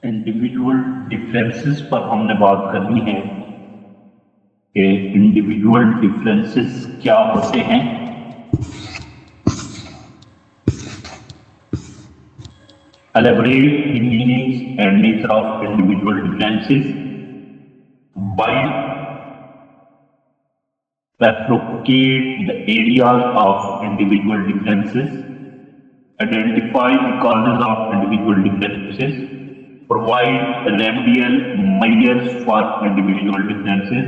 Individual differences पर हमने बात करनी है कि इंडिविजुअल डिफरेंसेस क्या होते हैं। Elaborate the meanings and nature of individual differences. While bifurcate the areas of individual differences, identify the causes of individual differences, provide remedial measures for individual differences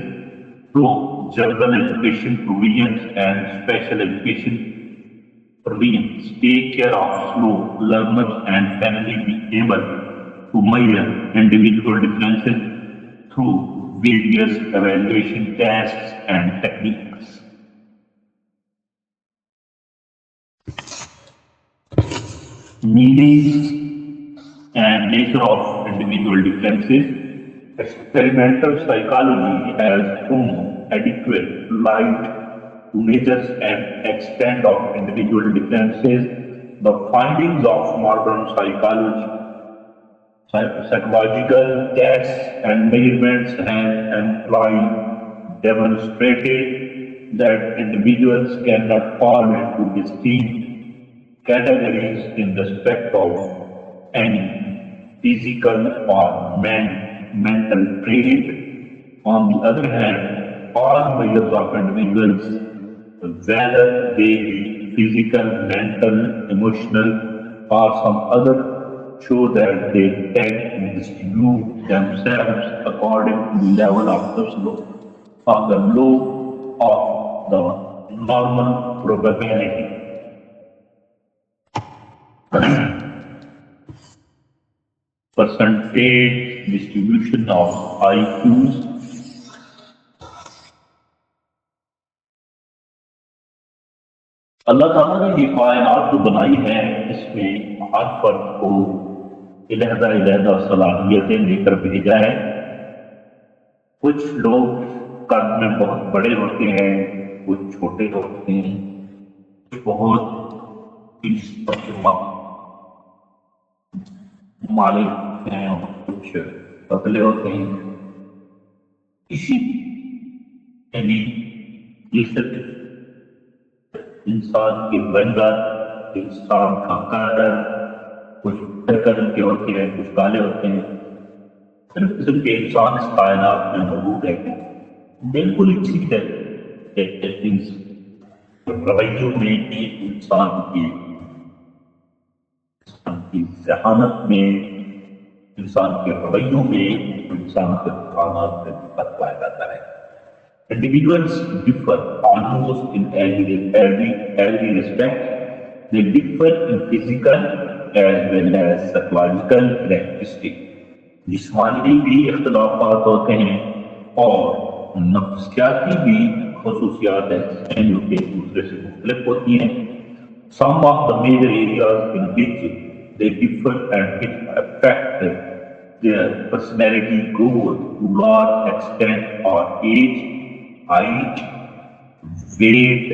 through general education provisions and special education provisions. Take care of slow learners and finally be able to measure individual differences through various evaluation tests and techniques. Meanings and nature of individual differences. Experimental psychology has thrown adequate light to natures and extent of individual differences. The findings of modern psychological tests and measurements have employed demonstrated that individuals cannot fall into distinct categories in respect of any physical or mental trait. On the other hand, all measures of individuals, whether they be physical, mental, emotional, or some other, show that they tend to distribute themselves according to the level of the low of the normal probability. Percentage distribution of IQs. अल्लाह ताला ने ये कायनात जो बनाई है इसमें हर फर्द को अलहदा सलाहियतें लेकर भेजा है। कुछ लोग कद में बहुत बड़े होते हैं, कुछ छोटे होते हैं, कुछ बहुत मालिक होते हैं और कुछ पतले होते हैं। इसी यानी ये सिर्फ इंसान की बनगत, इंसान का कलर, कुछ कलर के होते हैं, कुछ काले होते हैं। सिर्फ इंसान इस कायनात में मौजूद है। बिल्कुल इसी रवैयों में इंसान की जहानत में, इंसान के रवैयों में, इंसान के कामात में फर्क पाया जाता है। Individuals differ almost in every respect. They differ in physical as well as psychological characteristics. जिस्मानी भी इख्तलाफात होते हैं और नफ्सियाती भी खसूसियात हैं जो कि एक दूसरे से मुख्तलिफ होती हैं। Some of the major areas in which they differ and which affect their personality growth to large extent are age, height, weight,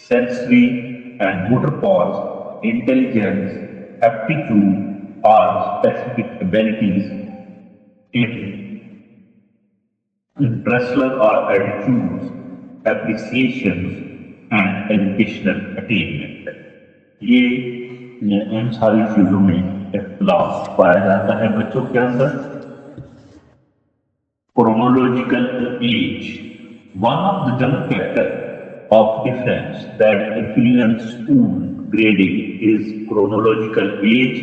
sensory and motor powers, intelligence, aptitude, or specific abilities in intellectual or attitudes, appreciations, and educational attainment. ये इन सारी चीजों में इख्तिलाफ पाया जाता है बच्चों के अंदर। Chronological age. One of the general factors of difference that influence school grading is chronological age.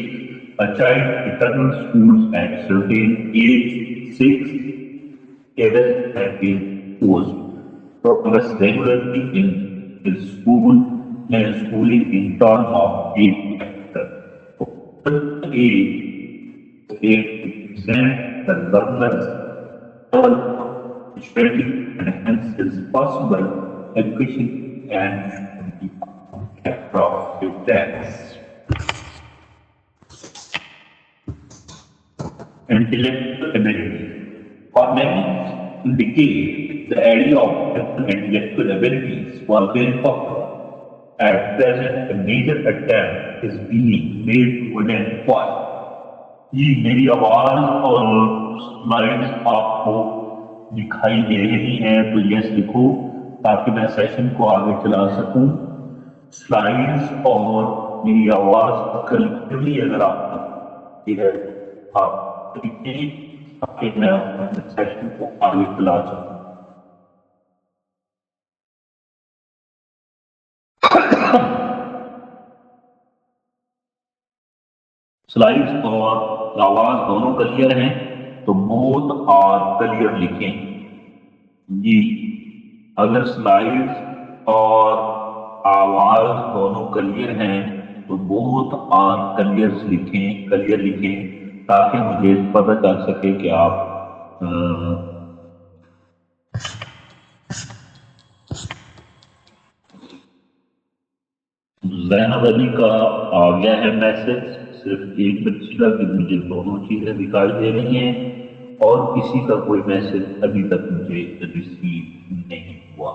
A child enters schools at certain age, 6, 7, and 8 goes progress regularly in his schooling in terms of age factor. Age represents the learner's study and hence is possible education and the text. Intellectual ability. For many decades, the idea of intellectual abilities was very popular. At present, a major attempt is being made to identify जी, मेरी आवाज और slides आपको दिखाई दे रही हैं तो yes लिखो ताकि मैं सेशन को आगे चला सकूं। स्लाइड्स और मेरी आवाज क्लियरली अगर आप है आप लिखिए ताकि मैं अपने सेशन को आगे चला सकूं। स्लाइड्स और आवाज दोनों क्लियर हैं तो बोथ आर क्लियर लिखें जी। अगर स्लाइड्स और आवाज दोनों क्लियर हैं तो बोथ आर क्लियर लिखें, क्लियर लिखें ताकि मुझे पता चल सके कि आप जैनब अली का आ गया है मैसेज सिर्फ एक बच्ची का कि मुझे दोनों चीजें दिखाई दे रही हैं और किसी का कोई मैसेज अभी तक मुझे रिसीव नहीं हुआ।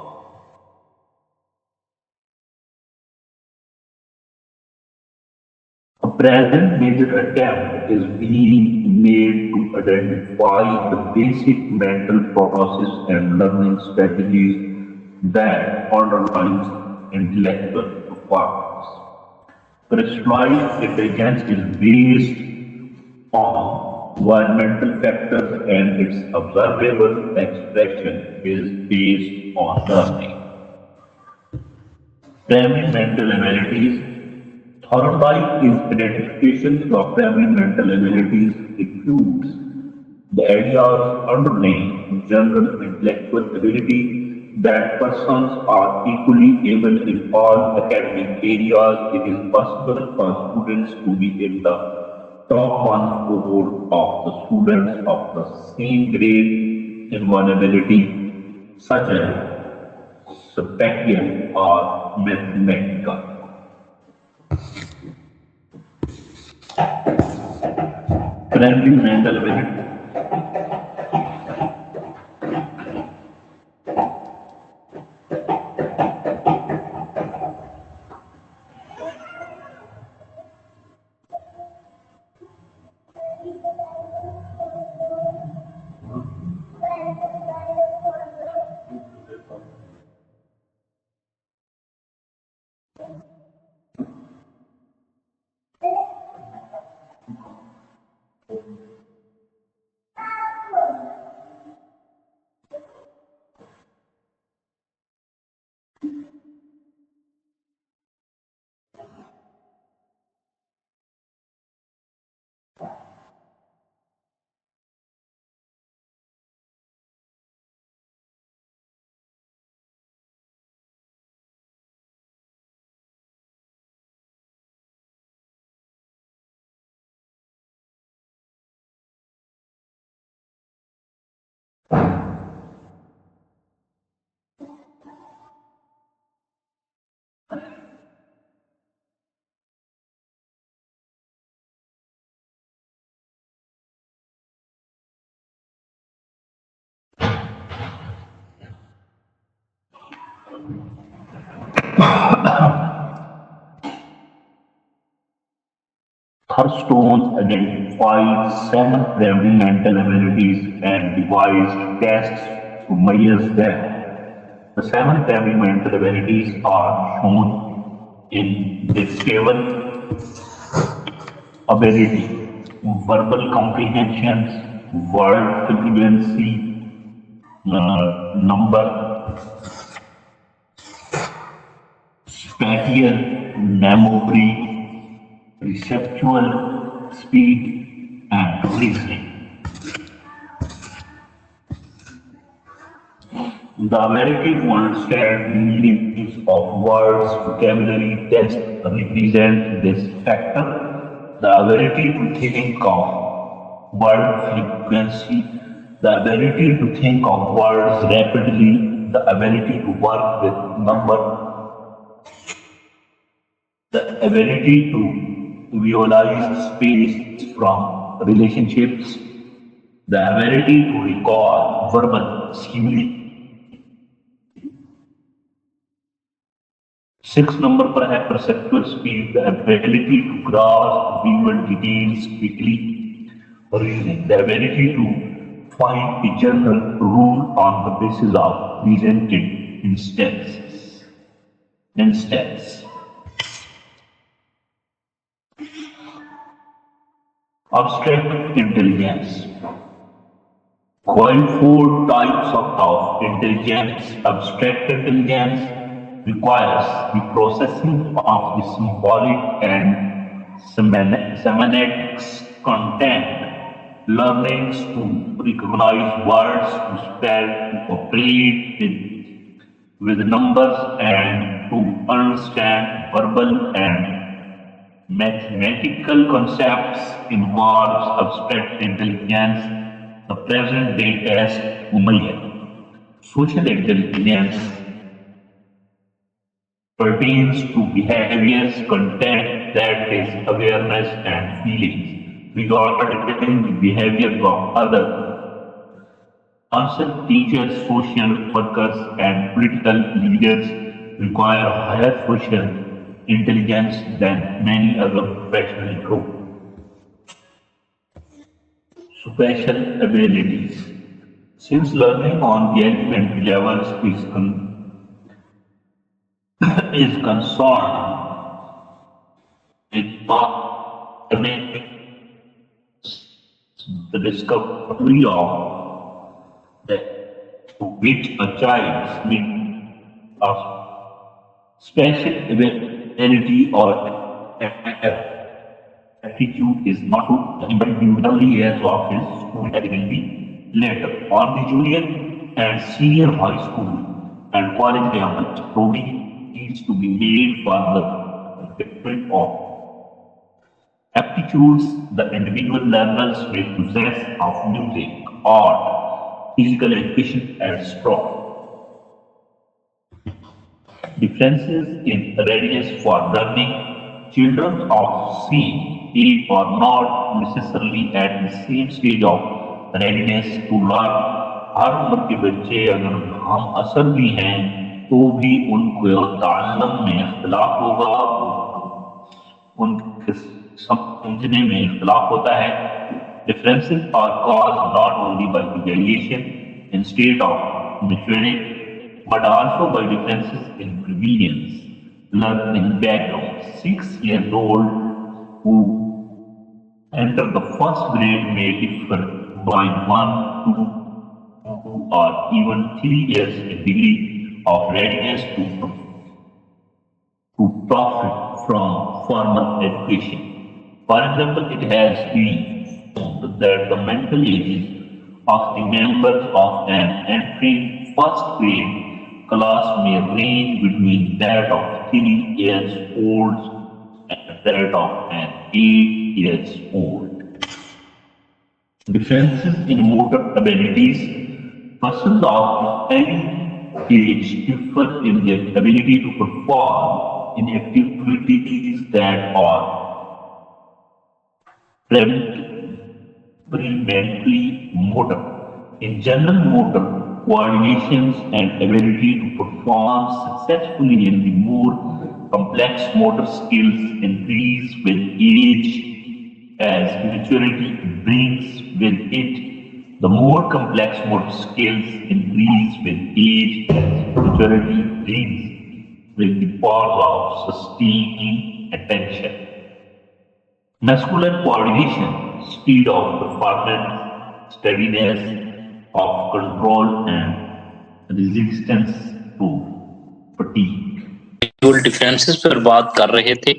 A present major attempt is being made to identify the basic mental process and learning strategies that underlies intellectual performance. Personalized intelligence is based on environmental factors and its observable expression is based on learning. Primary mental abilities. Thorndike is identification of primary mental abilities includes the ideas underlying general intellectual ability that persons are equally able in all academic areas. It is possible for students to be in the top one cohort of the students of the same grade in one ability, such as spectrum or mathematical. Primary mental ability. Thurstone identified 7 primary mental abilities and devised tests to measure them. The 7 primary mental abilities are shown in this table. Ability, verbal comprehension, word fluency, number, spatial memory, receptual speed, and reasoning. The ability to understand meanings of words, vocabulary, text represent this factor. The ability to think of word frequency, the ability to think of words rapidly, the ability to work with number, the ability to visualize space from relationships, the ability to recall verbal stimuli. 6 number पर है perceptual speed, the ability to grasp visual details quickly. reasoning, the ability to find a general rule on the basis of presented instances. Instance. Abstract intelligence. While four types of intelligence, abstract intelligence requires the processing of the symbolic and semantics content, learnings to recognize words, to spell, to operate with numbers, and to understand verbal and mathematical concepts involves abstract intelligence, the present day test Umayyad. Social intelligence pertains to behaviors, content, that is, awareness and feelings regarding the behavior of others. Also, teachers, social workers, and political leaders require higher social intelligence than many other professional groups. Special abilities. Since learning on the elementary levels is concerned with the discovery of that to which a child's need of special ability or aptitude is not to in the early years of his school activity. Later, on the junior and senior high school and college level, provision needs to be made for the different of aptitudes the individual learners may possess of music, art, physical education, and sport. Differences in readiness for learning. Children of same age are not necessarily at the same stage of readiness to learn. हर उम्र के बच्चे अगर हम असल भी हैं तो भी उनको ताल्लुम में इख्तलाफ होगा, उनके समझने में इख्तलाफ होता है. Differences are caused not only by the variation in state of maturity but also by differences in prevalence, learning background. 6 years old who enter the first grade may differ by 1, 2, or even 3 years in degree of readiness to profit from formal education. For example, it has been found that the mental ages of the members of an entering first grade class may range between that of 3 years old and that of an 8 years old. Differences in motor abilities. Persons of any age differ in their ability to perform in activities that are predominantly motor. In general, motor coordinations and ability to perform successfully in the more complex motor skills increase with age as maturity brings with it. The more complex motor skills increase with age as maturity brings with the power of sustaining attention. Muscular coordination, speed of performance, steadiness of control, and resistance to fatigue. Individual differences पर बात कर रहे थे.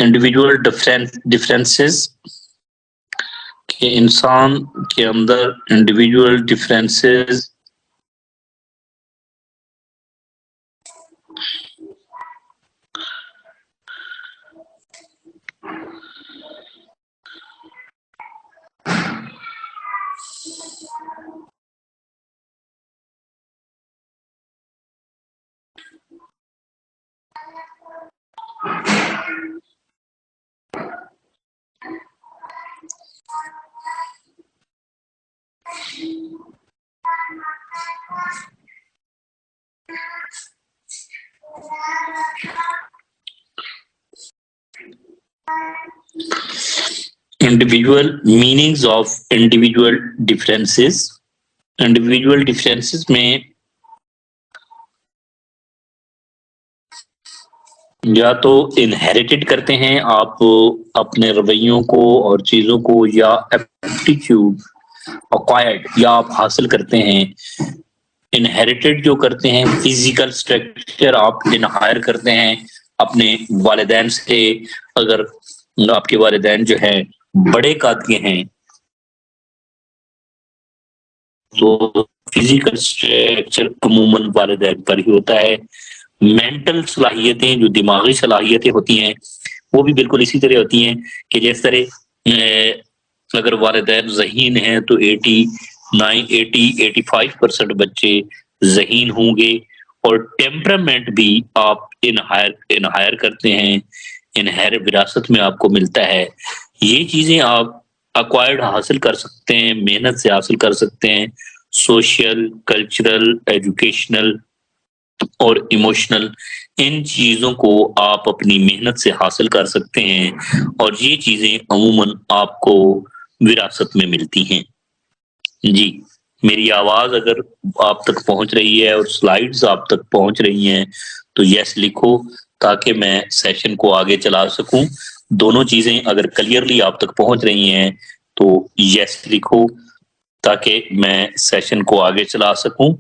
Individual differences कि इंसान के अंदर individual differences individual meanings of individual differences. individual differences में या तो इनहेरिटेड करते हैं आप अपने रवैयों को और चीजों को, या एप्टीट्यूड अक्वायर्ड या आप हासिल करते हैं। इनहेरिटेड जो करते हैं फिजिकल स्ट्रक्चर आप इनहायर करते हैं अपने वालिदैन से। अगर आपके वालिदैन जो है बड़े कद के हैं तो फिजिकल स्ट्रक्चर अमूमन वालिदैन पर ही होता है। मेंटल सलाहियतें, जो दिमागी सलाहियतें होती हैं, वो भी बिल्कुल इसी तरह होती हैं कि जिस तरह अगर वालिदैन ज़हीन हैं तो 85% बच्चे ज़हीन होंगे। और टेम्परामेंट भी आप इनहायर करते हैं, इनहेर विरासत में आपको मिलता है। ये चीजें आप अक्वायर्ड हासिल कर सकते हैं, मेहनत से हासिल कर सकते हैं। सोशल, कल्चरल, एजुकेशनल और इमोशनल, इन चीजों को आप अपनी मेहनत से हासिल कर सकते हैं और ये चीजें अमूमन आपको विरासत में मिलती हैं। जी, मेरी आवाज अगर आप तक पहुंच रही है और स्लाइड्स आप तक पहुंच रही हैं तो यस लिखो ताकि मैं सेशन को आगे चला सकूं। दोनों चीजें अगर क्लियरली आप तक पहुंच रही हैं तो यस लिखो ताकि मैं सेशन को आगे चला सकूं।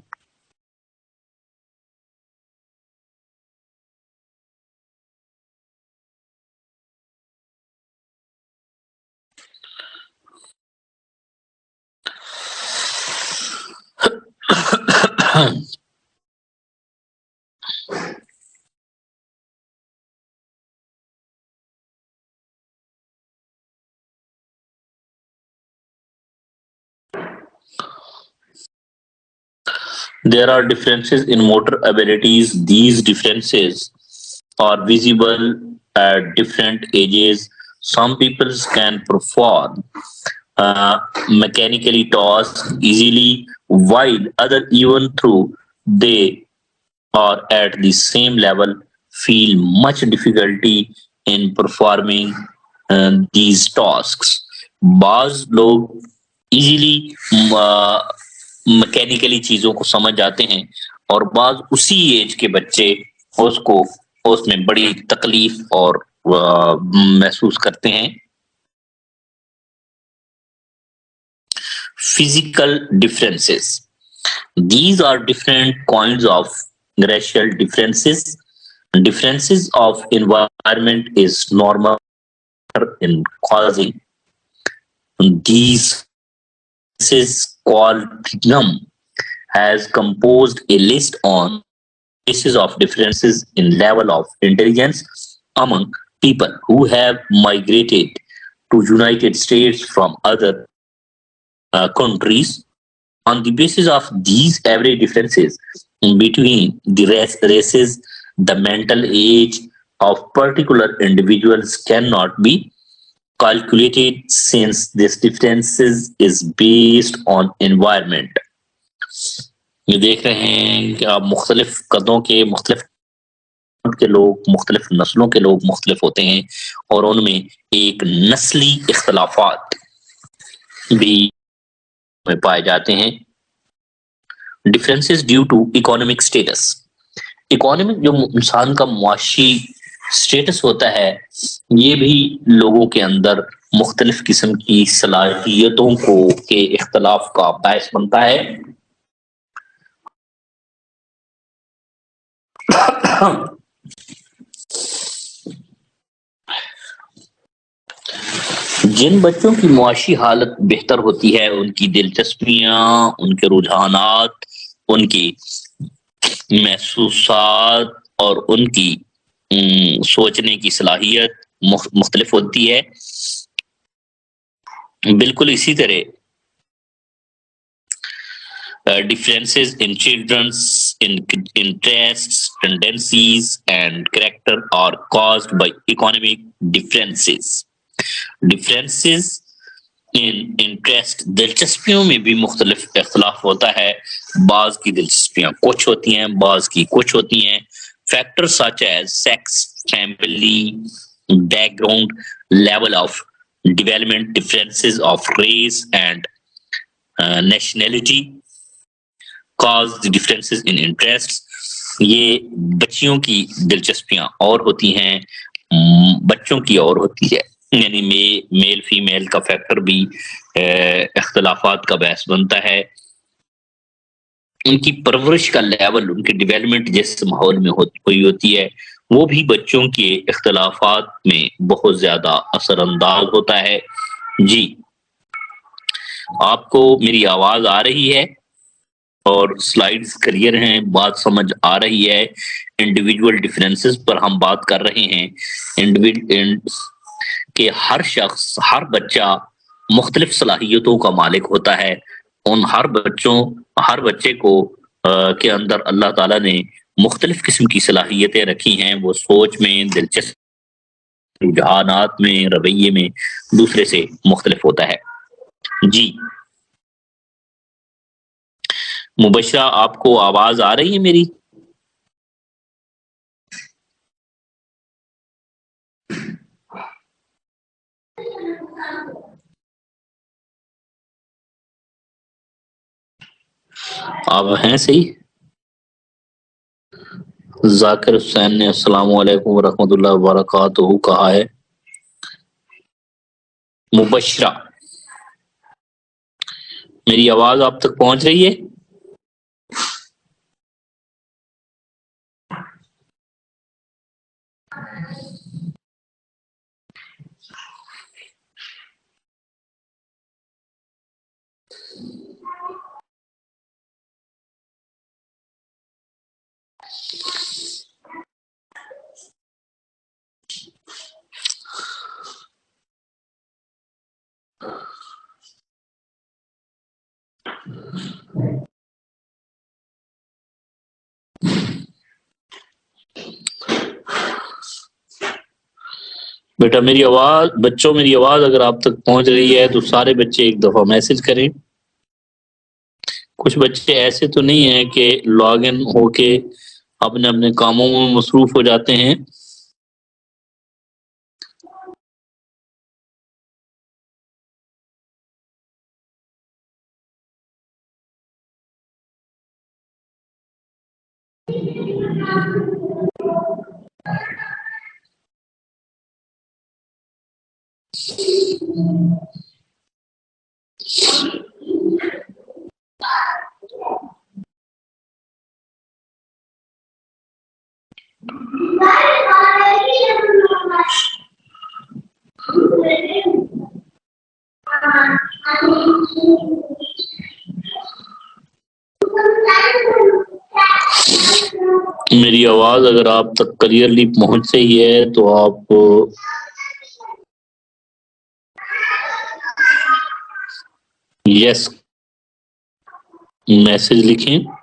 There are differences in motor abilities. These differences are visible at different ages. Some people can perform mechanically tasks easily, while other, even though they are at the same level, feel much difficulty in performing these tasks. बाज लोग easily mechanically चीजों को समझ जाते हैं और बाज उसी एज के बच्चे उसको उसमें बड़ी तकलीफ और महसूस करते हैं। Physical differences. These are different kinds of racial differences. Differences of environment is normal in causing these. This called Trignum has composed a list on basis of differences in level of intelligence among people who have migrated to United States from other countries. On the basis of these average differences between the races, the mental age of particular individuals cannot be calculated since this differences is based on environment. ये देख रहे हैं कि आप मुख्तलिफ कदों के मुख्तलिफ के लोग, मुख्तलिफ नस्लों के लोग मुख्तलिफ होते हैं और उनमें एक नस्ली इख्तलाफात भी पाए जाते हैं। Differences due to economic status. Economic जो इंसान का मुआशी स्टेटस होता है ये भी लोगों के अंदर मुख्तलिफ किस्म की सलाहियतों को के इख्तलाफ का बायस बनता है। जिन बच्चों की मुआशी हालत बेहतर होती है उनकी दिलचस्पियां, उनके रुझानात, उनकी महसूसात और उनकी सोचने की सलाहियत मुख्तलिफ होती है। बिल्कुल इसी तरह differences in children's interests, tendencies and character are caused by economic differences. Differences in interest, दिलचस्पियों में भी मुख्तलिफ इख्तलाफ होता है। बाज की दिलचस्पियां कुछ होती हैं, बाज की कुछ होती हैं। Factors such as sex, family, background, level of development differences of race and nationality cause the differences in interests. ये बच्चियों की दिलचस्पियां और होती हैं, बच्चों की और होती है, यानी मेल फीमेल का फैक्टर भी इख्तलाफात का बहस बनता है। उनकी परवरिश का लेवल, उनकी डेवलपमेंट जिस माहौल में हुई होती है, वो भी बच्चों के इख्तलाफात में बहुत ज्यादा असरअंदाज होता है। जी, आपको मेरी आवाज आ रही है और स्लाइड्स क्लियर हैं, बात समझ आ रही है। इंडिविजुअल डिफरेंसेस पर हम बात कर रहे हैं। कि हर शख्स, हर बच्चा मुख्तलिफ सलाहियतों का मालिक होता है। उन हर बच्चे को के अंदर अल्लाह ताला ने मुख्तलिफ किस्म की सलाहियतें रखी हैं। वो सोच में, दिलचस्प रुझानात में, रवैये में दूसरे से मुख्तलिफ होता है। जी, मुबशरा, आपको आवाज आ रही है मेरी? आप हैं सही? जाकिर हुसैन ने अस्सलाम वालेकुम वरहमतुल्लाहि वबरकातुहू कहा है। मुबशरा, मेरी आवाज आप तक पहुंच रही है? बेटा मेरी आवाज, बच्चों मेरी आवाज अगर आप तक पहुंच रही है तो सारे बच्चे एक दफा मैसेज करें। कुछ बच्चे ऐसे तो नहीं है कि लॉग इन होके अपने अपने कामों में मसरूफ हो जाते हैं। मेरी आवाज अगर आप तक क्लियरली पहुंच रही है तो आप यस मैसेज लिखें।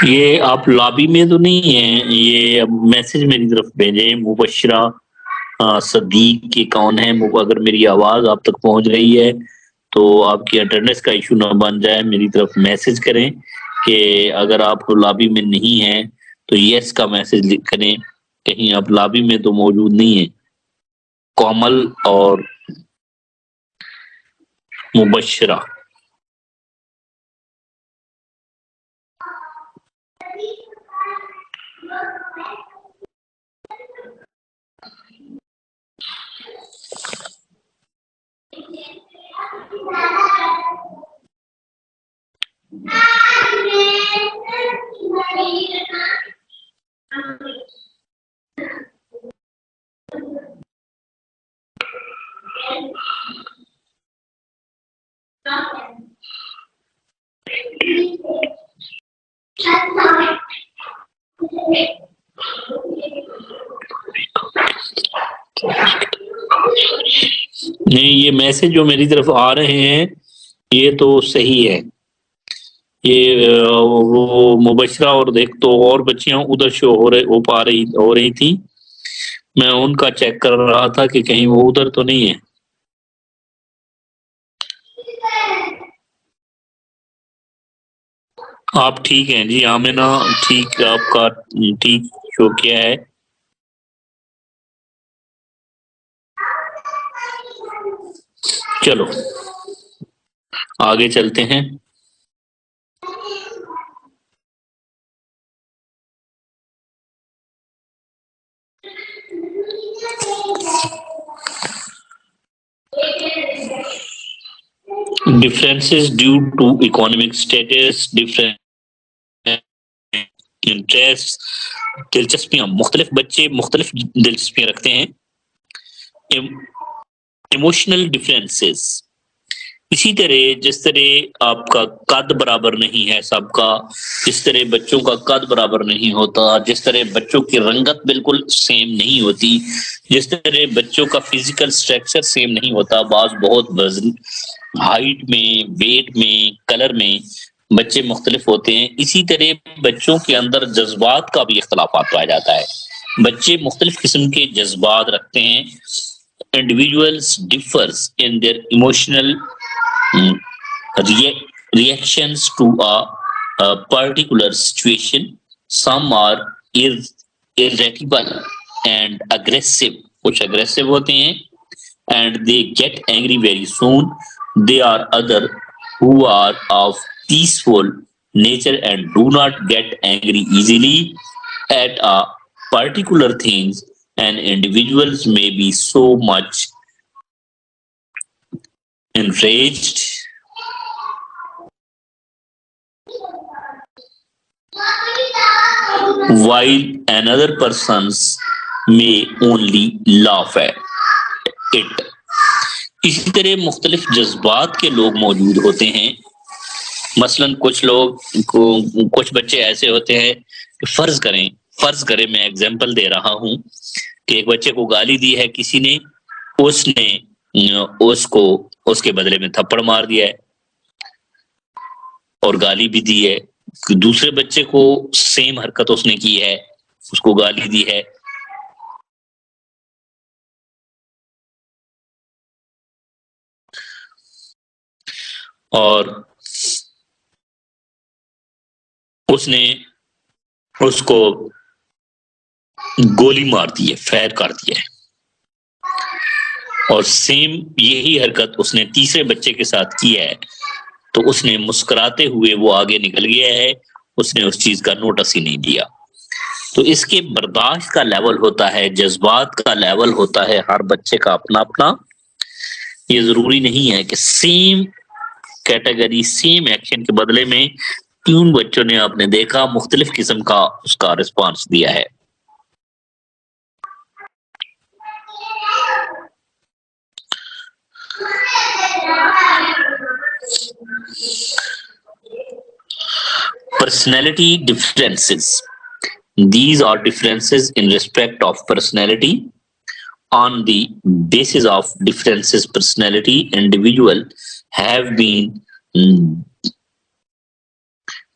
ये आप लॉबी में तो नहीं है? ये अब मैसेज मेरी तरफ भेजें। मुबशरा सदीक के कौन है? अगर मेरी आवाज आप तक पहुंच रही है तो आपकी अटेंडेंस का इशू ना बन जाए, मेरी तरफ मैसेज करें कि अगर आप लॉबी में नहीं है तो यस का मैसेज लिख करें। कहीं आप लॉबी में तो मौजूद नहीं है। कोमल और मुबशरा, नहीं, ये मैसेज जो मेरी तरफ आ रहे हैं ये तो सही है। ये वो मुबशरा और देख तो और बच्चियां उधर शो हो रही थी। मैं उनका चेक कर रहा था कि कहीं वो उधर तो नहीं है। आप ठीक हैं जी? आमिना ठीक, आपका ठीक शो किया है। चलो आगे चलते हैं। Differences due to economic status, different interest, दिलचस्पियां। मुख्तलिफ बच्चे मुख्तलिफ दिलचस्पियां रखते हैं। इमोशनल डिफरेंसेस, इसी तरह जिस तरह आपका कद बराबर नहीं है सबका, जिस तरह बच्चों का कद बराबर नहीं होता, जिस तरह बच्चों की रंगत बिल्कुल सेम नहीं होती, जिस तरह बच्चों का फिजिकल स्ट्रक्चर सेम नहीं होता, बाज बहुत वजन, हाइट में, वेट में, कलर में बच्चे मुख्तलिफ होते हैं, इसी तरह बच्चों के अंदर जज्बात का भी इख्तलाफात पाया जाता है। बच्चे मुख्तलिफ किस्म के जज्बात रखते हैं। individuals differs in their emotional reactions to a particular situation. Some are irritable and aggressive, कुछ aggressive होते हैं and they get angry very soon. There are other who are of peaceful nature and do not get angry easily at a particular things, and individuals may be so much enraged while another persons may only laugh at it. इसी तरह मुख्तलिफ जज्बात के लोग मौजूद होते हैं। मसलन कुछ बच्चे ऐसे होते हैं कि फर्ज करें मैं एग्जांपल दे रहा हूं कि एक बच्चे को गाली दी है किसी ने, उसने उसको उसके बदले में थप्पड़ मार दिया है और गाली भी दी है। दूसरे बच्चे को सेम हरकत उसने की है, उसको गाली दी है। और उसने उसको गोली मार दी है, फायर कर दिया है, और सेम यही हरकत उसने तीसरे बच्चे के साथ की है, तो उसने मुस्कुराते हुए वो आगे निकल गया है, उसने उस चीज का नोटिस ही नहीं दिया। तो इसके बर्दाश्त का लेवल होता है, जज्बात का लेवल होता है, हर बच्चे का अपना अपना। ये जरूरी नहीं है कि सेम कैटेगरी सेम एक्शन के बदले में तीन बच्चों ने आपने देखा मुख्तलिफ किस्म का उसका रिस्पॉन्स दिया है। Personality differences. These are differences in respect of personality. On the basis of differences personality, individual have been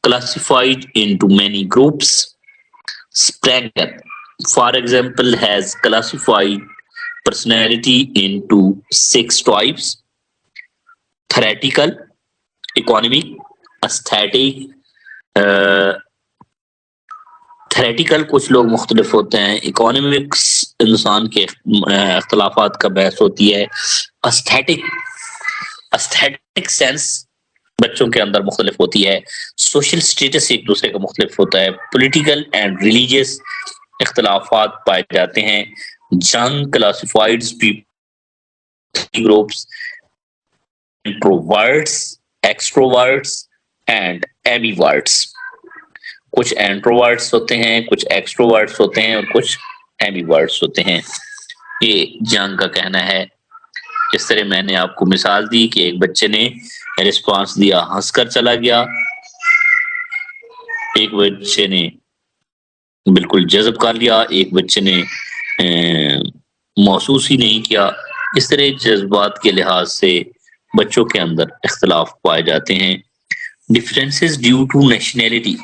classified into many groups. Spranger, for example, has classified personality into 6 types: theoretical, economic, aesthetic. Theoretical कुछ लोग मुख्तलिफ होते हैं, economics इंसान के अख्तलाफात का बहस होती है, एस्थेटिक सेंस बच्चों के अंदर मुख्तलिफ होती है, सोशल स्टेटस एक दूसरे का मुख्तलिफ होता है, पॉलिटिकल एंड रिलीजियस इख्तलाफात पाए जाते हैं। Jung classified groups: introverts, extroverts and ambiverts. कुछ एंट्रोवर्ट्स होते हैं, कुछ एक्सट्रोवर्ट्स होते हैं और कुछ एम्बिवर्ट्स होते हैं। ये जंग का कहना है। जिस तरह मैंने आपको मिसाल दी कि एक बच्चे ने रिस्पांस दिया, हंसकर चला गया, एक बच्चे ने बिल्कुल जज़ब कर लिया, एक बच्चे ने महसूस ही नहीं किया। इस तरह जज्बात के लिहाज से बच्चों के अंदर इख्तिलाफ पाए जाते हैं। Differences due to nationality,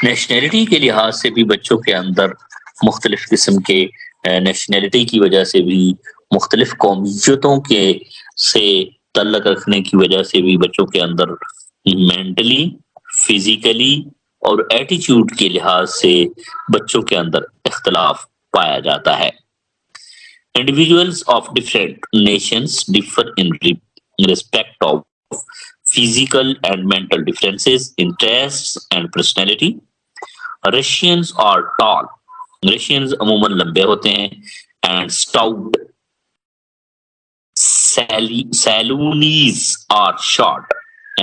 nationality के लिहाज से भी बच्चों के अंदर मुख्तलिफ किस्म के नेशनैलिटी की वजह से भी, मुख्तलिफ कौमियतों के से तल्लक रखने की वजह से भी बच्चों के अंदर मेंटली, फिजिकली और एटीट्यूड के लिहाज से बच्चों के अंदर इख्तिलाफ पाया जाता है। Individuals of different nations differ in respect of physical and mental differences, interests and personality. Russians are tall. Russians अमूमन लंबे होते हैं and stout. Salonese are short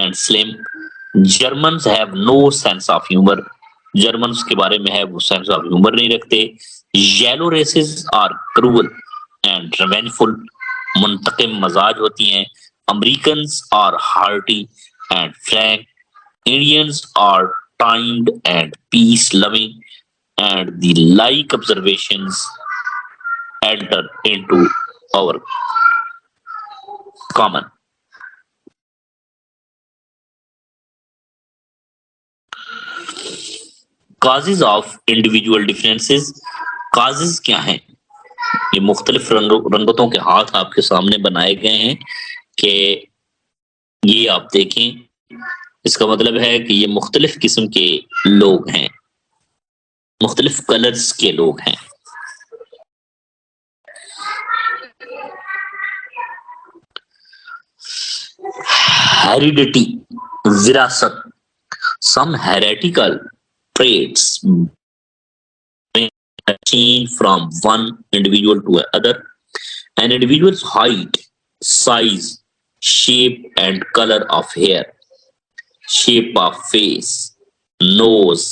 and slim. Germans have no sense of humor. Germans के बारे में है वो sense of humor नहीं रखते. Yellow races are cruel and revengeful. मुंतकिम Majaz होती हैं. Americans are hearty and frank. Indians are kind and peace loving. And the like observations enter into our common. Causes of individual differences. Causes क्या हैं? ये मुख्तलिफ रंगतों के हाथ आपके सामने बनाए गए हैं कि ये आप देखें, इसका मतलब है कि ये मुख्तलिफ किस्म के लोग हैं, मुख्तलिफ कलर्स के लोग हैं। हेरिडिटी, विरासत, some heretical traits change from one individual to another. An individual's height, size, shape and color of hair, shape of face, nose,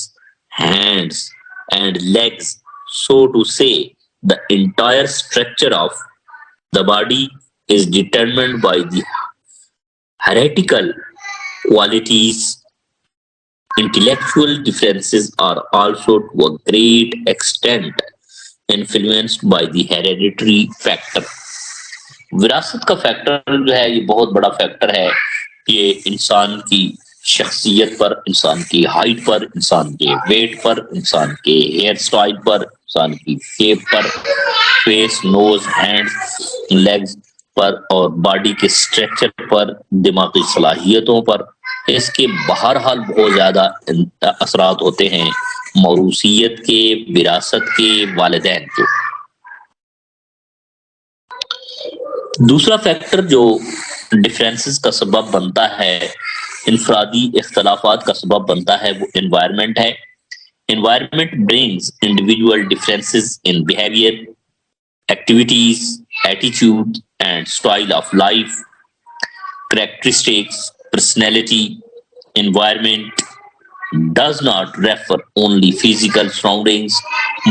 hands and legs, so to say the entire structure of the body is determined by the heretical qualities. Intellectual differences are also to a great extent influenced by the hereditary factor. विरासत का factor जो है ये बहुत बड़ा factor है। ये इंसान की शख्सियत पर, इंसान की हाइट पर, इंसान के वेट पर, इंसान के हेयर स्टाइल पर, इंसान की शेप पर, फेस, नोज, हैंड्स, लेग्स पर और बॉडी के स्ट्रक्चर पर, दिमागी सलाहियतों पर, इसके बहरहाल बहुत ज्यादा असरात होते हैं मौरूसियत के, विरासत के, वालिदैन के। दूसरा फैक्टर जो डिफरेंसेस का सबब बनता है, इनफरादी इख्तलाफात का सबब बनता है, वो एनवायरनमेंट है। Environment brings individual differences in behaviour, activities, attitude and style of life, characteristics, personality. Environment does not refer only physical surroundings,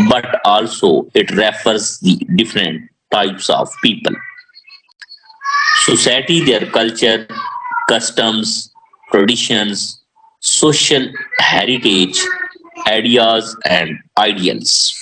but also it refers the different types of people. Society, their culture, customs, traditions, social heritage, ideas and ideals.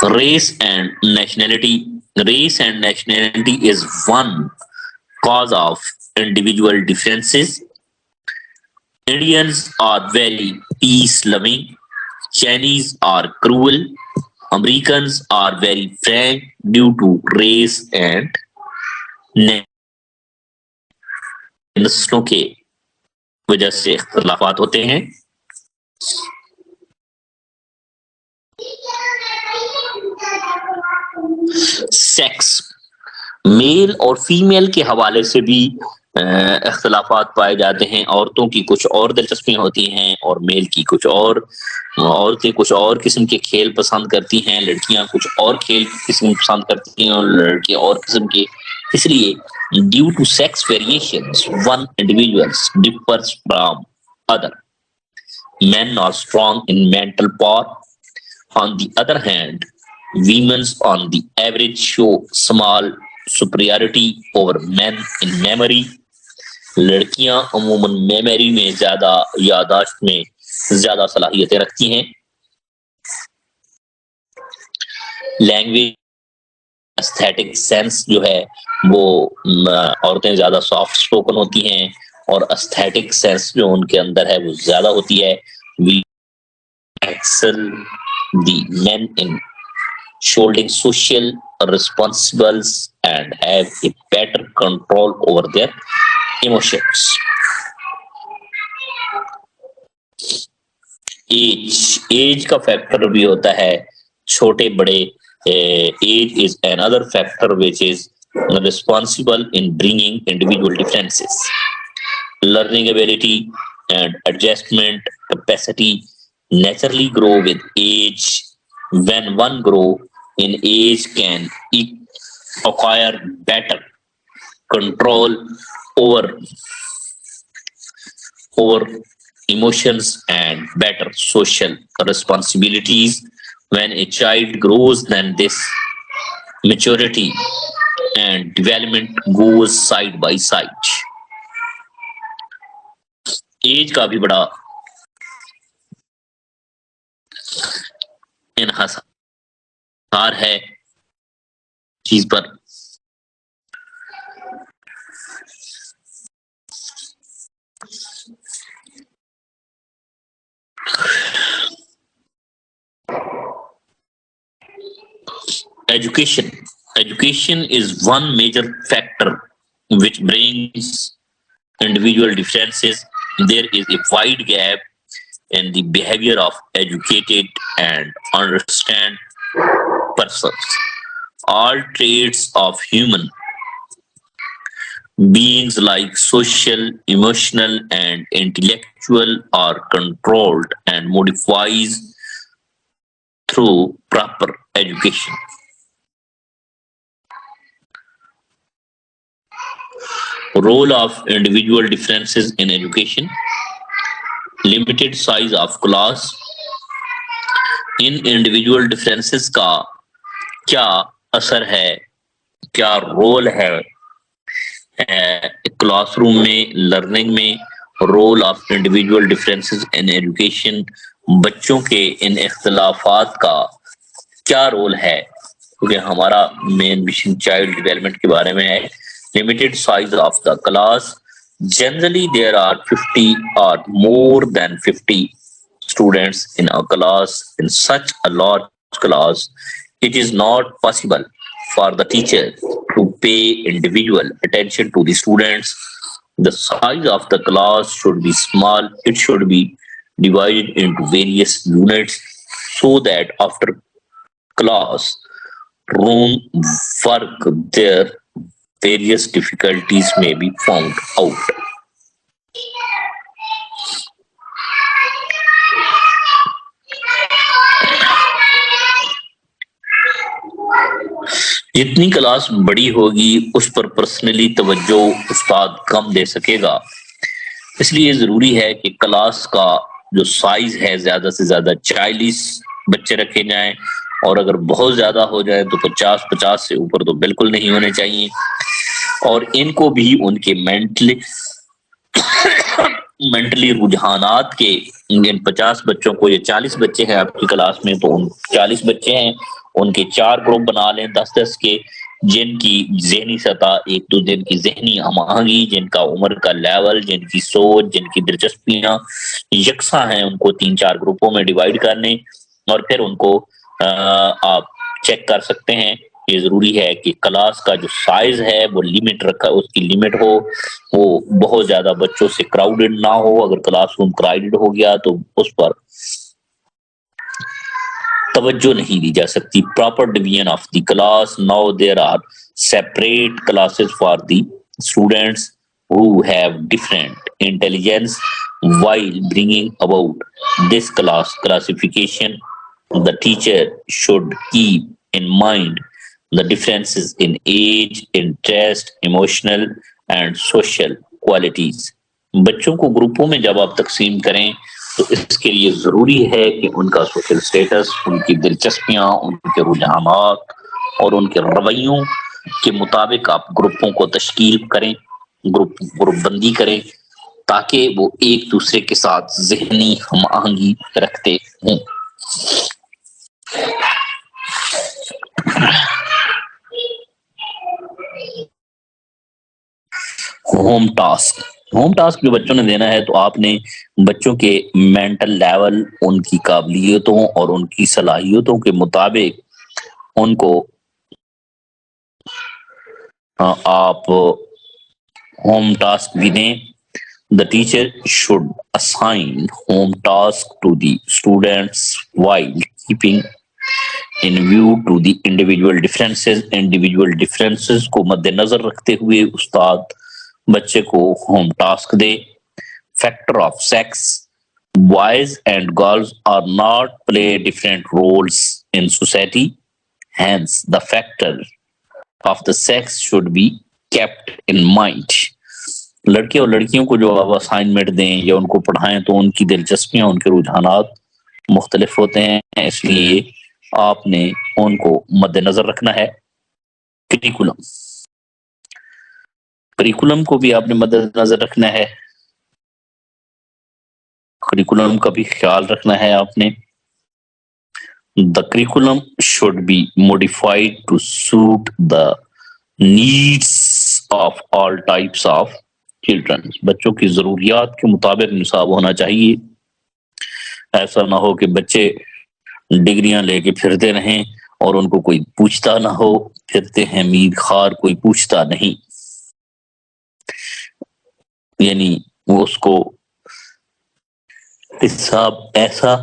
Race and nationality. Race and nationality is one cause of individual differences. Indians are very peace-loving. Chinese are cruel. Americans are very frank due to race and नस्लों के वजह से इख्तिलाफात होते हैं। Sex, mail और female के हवाले से भी इख्तिलाफात पाए जाते हैं। औरतों की कुछ और दिलचस्पियां होती हैं और मेल की कुछ और। औरतें कुछ और किस्म के खेल पसंद करती हैं, लड़कियां कुछ और खेल किस्म पसंद करती हैं और लड़कियां और किस्म के। इसलिए due to sex variations one individuals differs from other. Men are strong in mental power. On the other hand, women on the average show small superiority over men in memory. लड़कियां अमूमन मेमोरी में ज्यादा, याददाश्त में ज्यादा सलाहियतें रखती हैं. Language aesthetic sense जो है वो औरतें ज्यादा सॉफ्ट स्पोकन होती हैं और एस्थेटिक सेंस जो उनके अंदर है वो ज्यादा होती है. We excel the men in shouldering social responsibilities and have a better control over their emotions. Age का फैक्टर भी होता है, छोटे बड़े. Age is another factor which is responsible in bringing individual differences. Learning ability and adjustment capacity naturally grow with age. When one grow in age can acquire better control over emotions and better social responsibilities. When a child grows, then this maturity and development goes side by side. Age का भी बड़ा इन्हिसार है चीज पर. Education is one major factor which brings individual differences. There is a wide gap in the behavior of educated and understand persons. All traits of human beings like social, emotional, and intellectual are controlled and modified through proper education. Role of individual differences in education. Limited size of class. In individual differences का क्या असर है, क्या role है classroom में, learning में. Role of individual differences in education. बच्चों के इन इख्तिलाफात का क्या रोल है, क्योंकि हमारा मेन मिशन चाइल्ड डेवलपमेंट के बारे में है. Limited size of the class. Generally, there are 50 or more than 50 students in a class. In such a large class, it is not possible for the teacher to pay individual attention to the students. The size of the class should be small. It should be divided into various units so that after class room work there various difficulties may be found out. जितनी class बड़ी होगी उस पर personally तवज्जो उस्ताद कम दे सकेगा. इसलिए जरूरी है कि क्लास का जो साइज है ज्यादा से ज्यादा 40 बच्चे रखे जाएं, और अगर बहुत ज्यादा हो जाए तो 50 से ऊपर तो बिल्कुल नहीं होने चाहिए. और इनको भी उनके मेंटली रुझानात के, इन 50 बच्चों को, ये 40 बच्चे हैं आपकी क्लास में, तो 40 बच्चे हैं, उनके 4 ग्रुप बना लें 10-10 के, जिनकी जहनी सतह एक दूसरे की जहनी आहंगी, जिनका उम्र का लेवल, जिनकी सोच, जिनकी दिलचस्पियां यकसा हैं, उनको 3-4 ग्रुपों में डिवाइड कर लें और फिर उनको आप चेक कर सकते हैं. ये जरूरी है कि क्लास का जो साइज है वो लिमिट रखा, उसकी लिमिट हो, वो बहुत ज्यादा बच्चों से क्राउडेड ना हो. अगर क्लासरूम क्राउडेड हो गया तो उस पर तवज्जो नहीं दी जा सकती. Proper division of the class. Now there are separate classes for the students who have different intelligence. While bringing about this classification, the teacher should keep in mind the differences in age, interest, emotional and social qualities. बच्चों को ग्रुपों में जब आप तकसीम करें तो इसके लिए जरूरी है कि उनका सोशल स्टेटस, उनकी दिलचस्पियां, उनके रुझानात और उनके रवैयों के मुताबिक आप ग्रुपों को तश्कील करें, ग्रुप बंदी करें, ताकि वो एक दूसरे के साथ जहनी हम आहंगी रखते हों। होम टास्क जो बच्चों ने देना है, तो आपने बच्चों के मेंटल लेवल, उनकी काबिलियतों और उनकी सलाहियतों के मुताबिक उनको आप होम टास्क भी दें। The teacher should assign home tasks to the students while keeping in view to the individual differences. Individual differences को मद्देनजर रखते हुए उस्ताद बच्चे को home task they. Factor of sex. Boys and girls are not play different roles in society. Hence, the factor of the sex should be kept in mind. लड़के और लड़कियों को जो आप असाइनमेंट दें या उनको पढ़ाएं, तो उनकी दिलचस्पियां, उनके रुझानात मुख्तलिफ होते हैं, इसलिए आपने उनको मद्देनजर रखना है। करिकुलम को भी आपने मद्देनजर रखना है। करिकुलम का भी ख्याल रखना है आपने। The curriculum should be modified to suit the needs of all types of children. बच्चों की जरूरियात के मुताबिक निसाब होना चाहिए। ऐसा ना हो कि बच्चे डिग्रियां लेके फिरते रहें और उनको कोई पूछता ना हो। फिरते हैं मीर खार, कोई पूछता नहीं। यानी वो उसको हिसाब ऐसा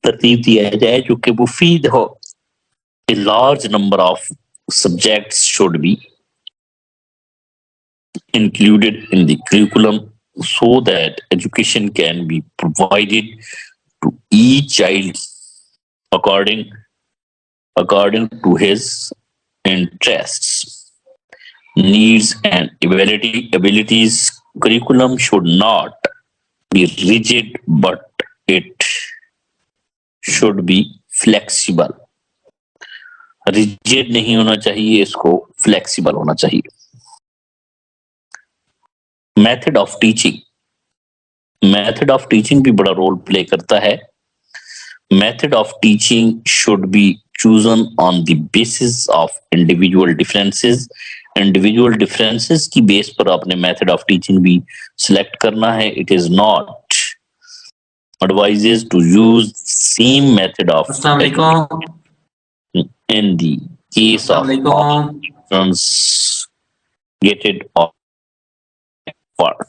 तरतीब दिया जाए जो कि मुफीद हो। A large number of subjects should be included in the curriculum so that education can be provided to each child according to his interests, needs and abilities. Curriculum should not be rigid, but it should be flexible. Rigid नहीं होना चाहिए, इसको flexible होना चाहिए। Method of teaching भी बड़ा role play करता है। Method of teaching should be chosen on the basis of individual differences. Individual differences की बेस पर आपने मेथड ऑफ टीचिंग भी सिलेक्ट करना है। It is not advisable to use same method of in the case of transgated part.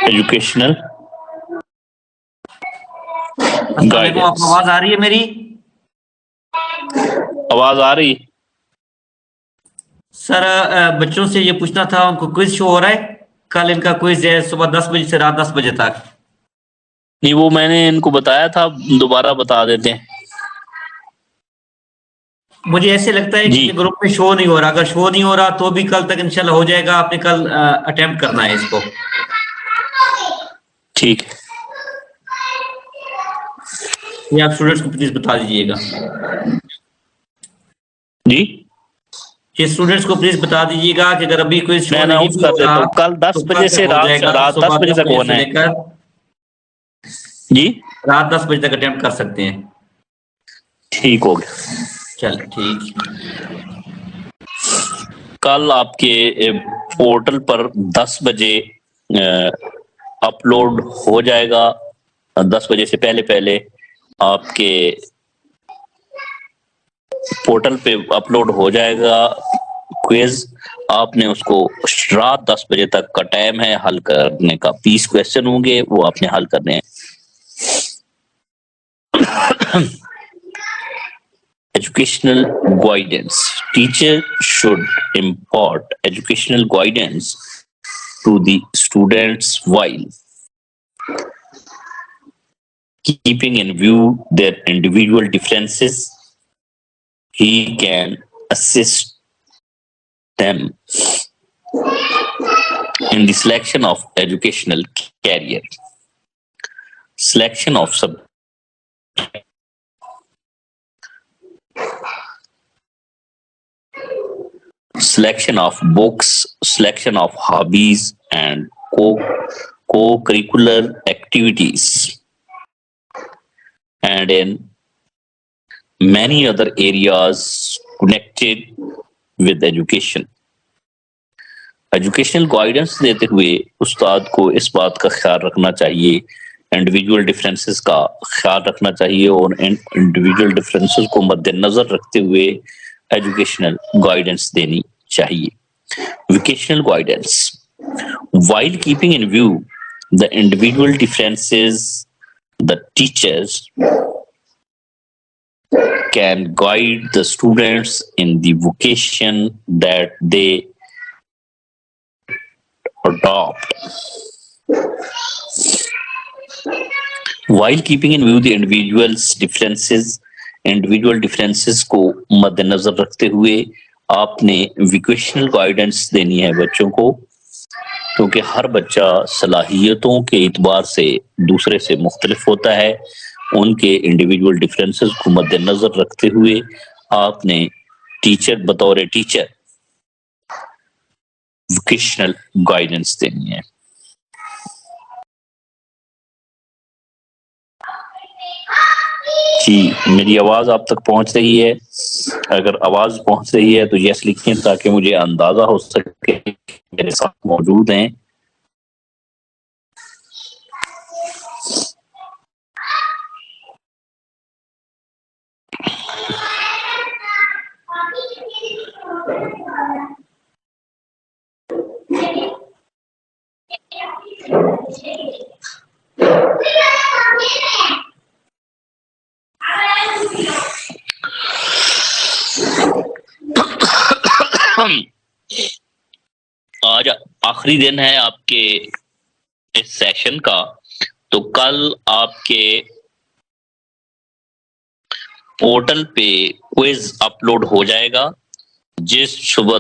Educational guidance. आपको आवाज आ रही है मेरी? आवाज आ रही? सर बच्चों से ये पूछना था, उनको क्विज शो हो रहा है कल। इनका क्विज है सुबह 10 बजे से रात 10 बजे तक। नहीं, वो मैंने इनको बताया था, दोबारा बता देते हैं। मुझे ऐसे लगता है कि ग्रुप में शो नहीं हो रहा। अगर शो नहीं हो रहा तो भी कल तक इंशाल्लाह हो जाएगा। आपने कल अटेम्प्ट करना है इसको। ठीक, ये आप स्टूडेंट्स को प्लीज बता दीजिएगा जी। ये स्टूडेंट्स को प्लीज बता दीजिएगा कि अगर अभी कोई शो नहीं कर देता हूं, कल 10 बजे से रात 10 बजे तक होना है जी। रात 10 बजे तक अटेम्प्ट कर सकते हैं। ठीक हो गया, चल ठीक। कल आपके पोर्टल पर 10 बजे अपलोड हो जाएगा। 10 बजे से पहले आपके पोर्टल पे अपलोड हो जाएगा क्विज। आपने उसको रात 10 बजे तक का टाइम है हल करने का। 20 क्वेश्चन होंगे, वो आपने हल करने हैं। Educational guidance. Teacher should impart educational guidance to the students while keeping in view their individual differences. He can assist them in the selection of educational career, selection of selection of books, selection of hobbies, and co-curricular activities, and in many other areas connected with education. Educational guidance देते हुए उस्ताद को इस बात का ख्याल रखना चाहिए, individual differences का ख्याल रखना चाहिए और इंडिविजुअल डिफरेंसेस को मद्देनजर रखते हुए एजुकेशनल गाइडेंस देनी चाहिए. Vocational guidance. While keeping in view the individual differences, the teachers can guide the students in the vocation that they adopt. While keeping in view the individual differences को मद्देनजर रखते हुए आपने वोकेशनल गाइडेंस देनी है बच्चों को, क्योंकि हर बच्चा सलाहियतों के एतबार से दूसरे से मुख्तलिफ होता है. उनके इंडिविजुअल डिफरेंसेस को मद्देनजर रखते हुए आपने बतौर टीचर वोकेशनल गाइडेंस देनी है. जी, मेरी आवाज आप तक पहुंच रही है? अगर आवाज पहुंच रही है तो यस लिखिए ताकि मुझे अंदाजा हो सके मेरे साथ मौजूद हैं. आज आखिरी दिन है आपके इस सेशन का, तो कल आपके पोर्टल पे क्विज अपलोड हो जाएगा, जिस सुबह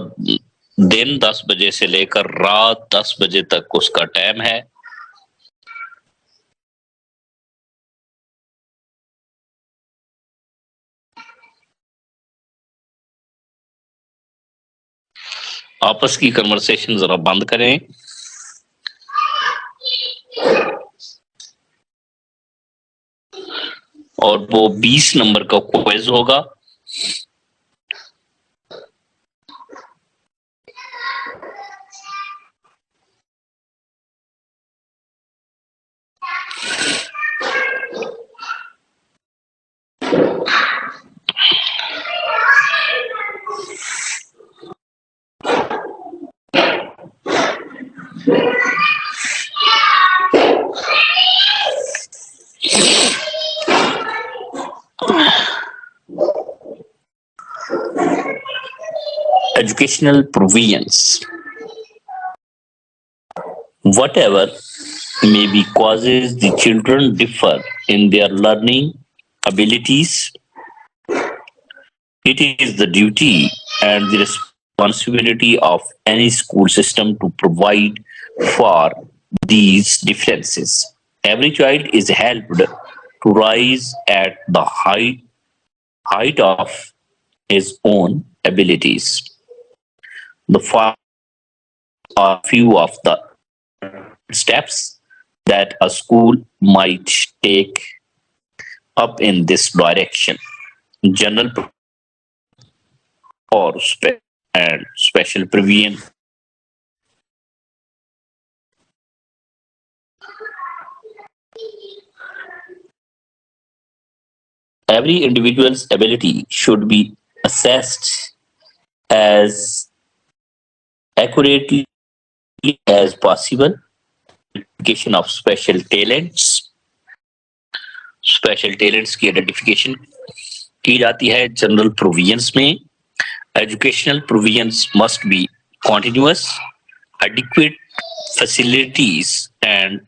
दिन 10 बजे से लेकर रात 10 बजे तक उसका टाइम है. आपस की कन्वर्सेशन जरा बंद करें. और वो 20 नंबर का क्विज होगा. Educational provisions. Whatever may be causes the children differ in their learning abilities, it is the duty and the responsibility of any school system to provide for these differences. Every child is helped to rise at the height of his own abilities. The following are few of the steps that a school might take up in this direction. General or special provision. Every individual's ability should be assessed as accurately as possible. Identification of special talents. Special talents की identification की जाती है general provisions में. Educational provisions must be continuous. Adequate facilities and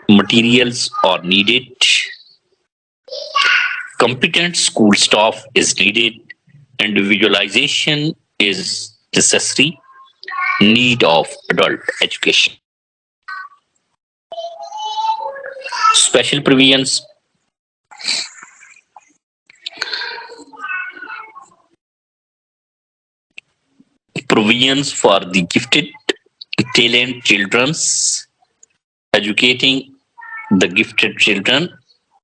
materials are needed. Competent school staff is needed. Individualization is necessary. need of adult education. Special provisions for the gifted talent children's, educating the gifted children,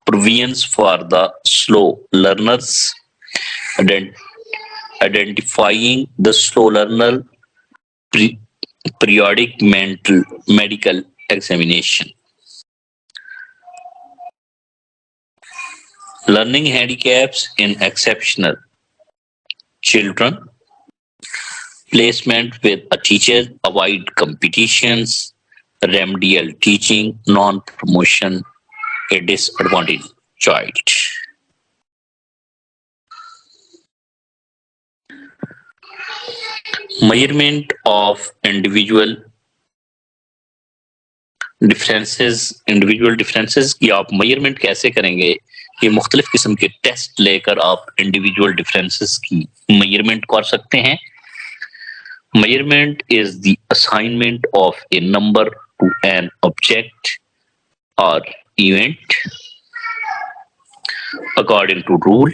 provisions for the slow learners, identifying the slow learner, periodic medical examination. Learning handicaps in exceptional children, placement with a teacher, avoid competitions, remedial teaching, non-promotion, a disadvantaged child. Measurement of individual differences की आप measurement कैसे करेंगे? ये मुख्तलिफ किस्म के test लेकर आप इंडिविजुअल डिफरेंसेस की measurement कर सकते हैं. Measurement is the assignment of a number to an object or event according to rule.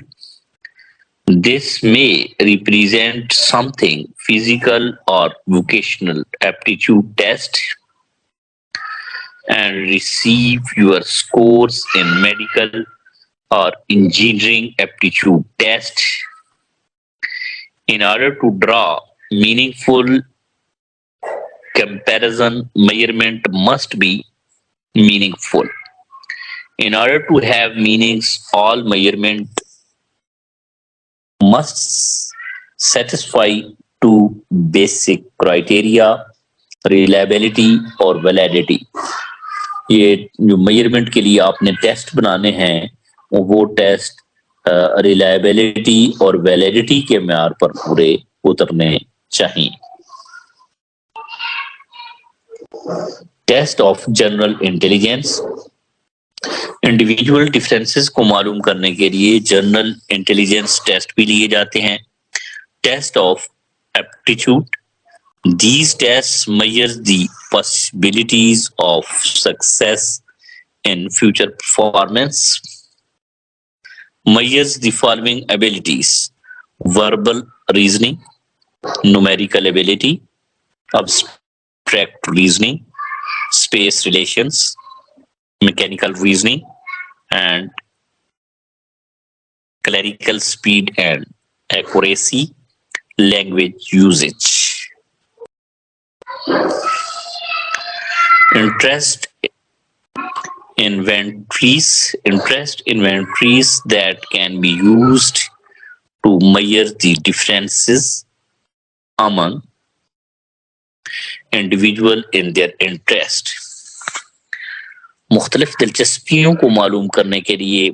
This may represent something physical or vocational aptitude test and receive your scores in medical or engineering aptitude test. In order to draw meaningful comparison, measurement must be meaningful. In order to have meanings, all measurement must satisfy two basic criteria, reliability और validity. ये जो measurement के लिए आपने test बनाने हैं वो test reliability और validity के म्यार पर पूरे उतरने चाहिए. Test of general intelligence, individual differences को मालूम करने के लिए जनरल इंटेलिजेंस टेस्ट भी लिए जाते हैं. Test of aptitude, these tests measure the possibilities of success in future performance. Measures the following abilities: verbal reasoning, numerical ability, abstract reasoning, space relations, mechanical reasoning, and clerical speed and accuracy, language usage. Interest inventories that can be used to measure the differences among individual in their interest. मुख्तलिफ दिलचस्पियों को मालूम करने के लिए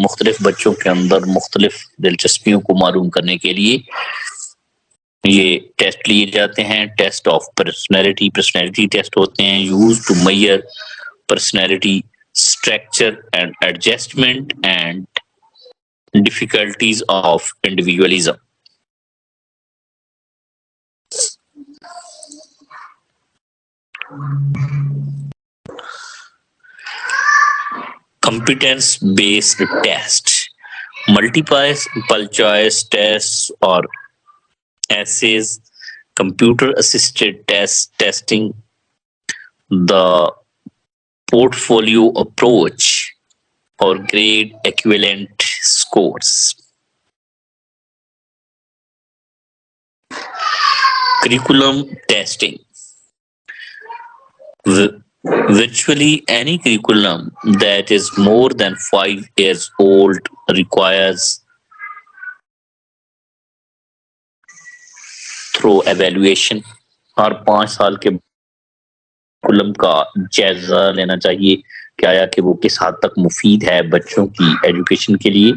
मुख्तलिफ बच्चों के अंदर मुख्तलिफ दिलचस्पियों को मालूम करने के लिए ये टेस्ट लिए जाते हैं. टेस्ट ऑफ पर्सनैलिटी टेस्ट होते हैं, use to measure personality structure and adjustment and difficulties of individualism. competence based test, multiple choice tests or essays, computer assisted testing, the portfolio approach or grade equivalent scores. Curriculum testing, virtually any curriculum that is more than 5 years old requires through evaluation. हर 5 साल के curriculum का जायजा लेना चाहिए कि आया कि वो किस हद तक मुफीद है बच्चों की एजुकेशन के लिए.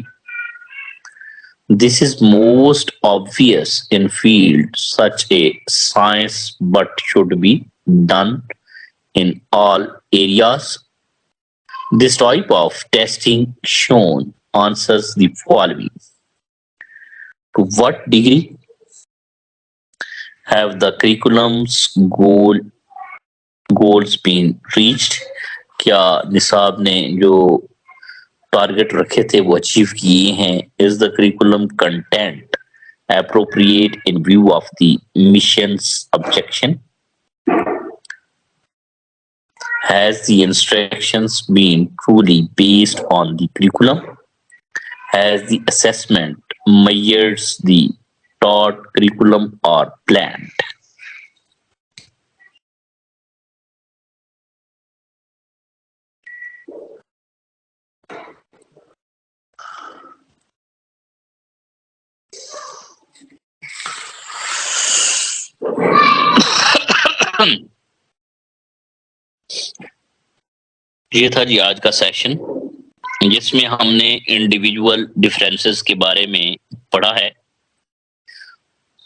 This is most obvious in fields such as science but should be done in all areas. This type of testing shown answers the following: to what degree Have the curriculum's goals been reached? क्या निसाब ने जो target रखे थे वो achieve किए हैं? Is the curriculum content appropriate in view of the mission's objection? Has the instructions been truly based on the curriculum? Has the assessment mirrors the taught curriculum or planned? ये था जी आज का session, जिसमें हमने individual differences के बारे में पढ़ा है।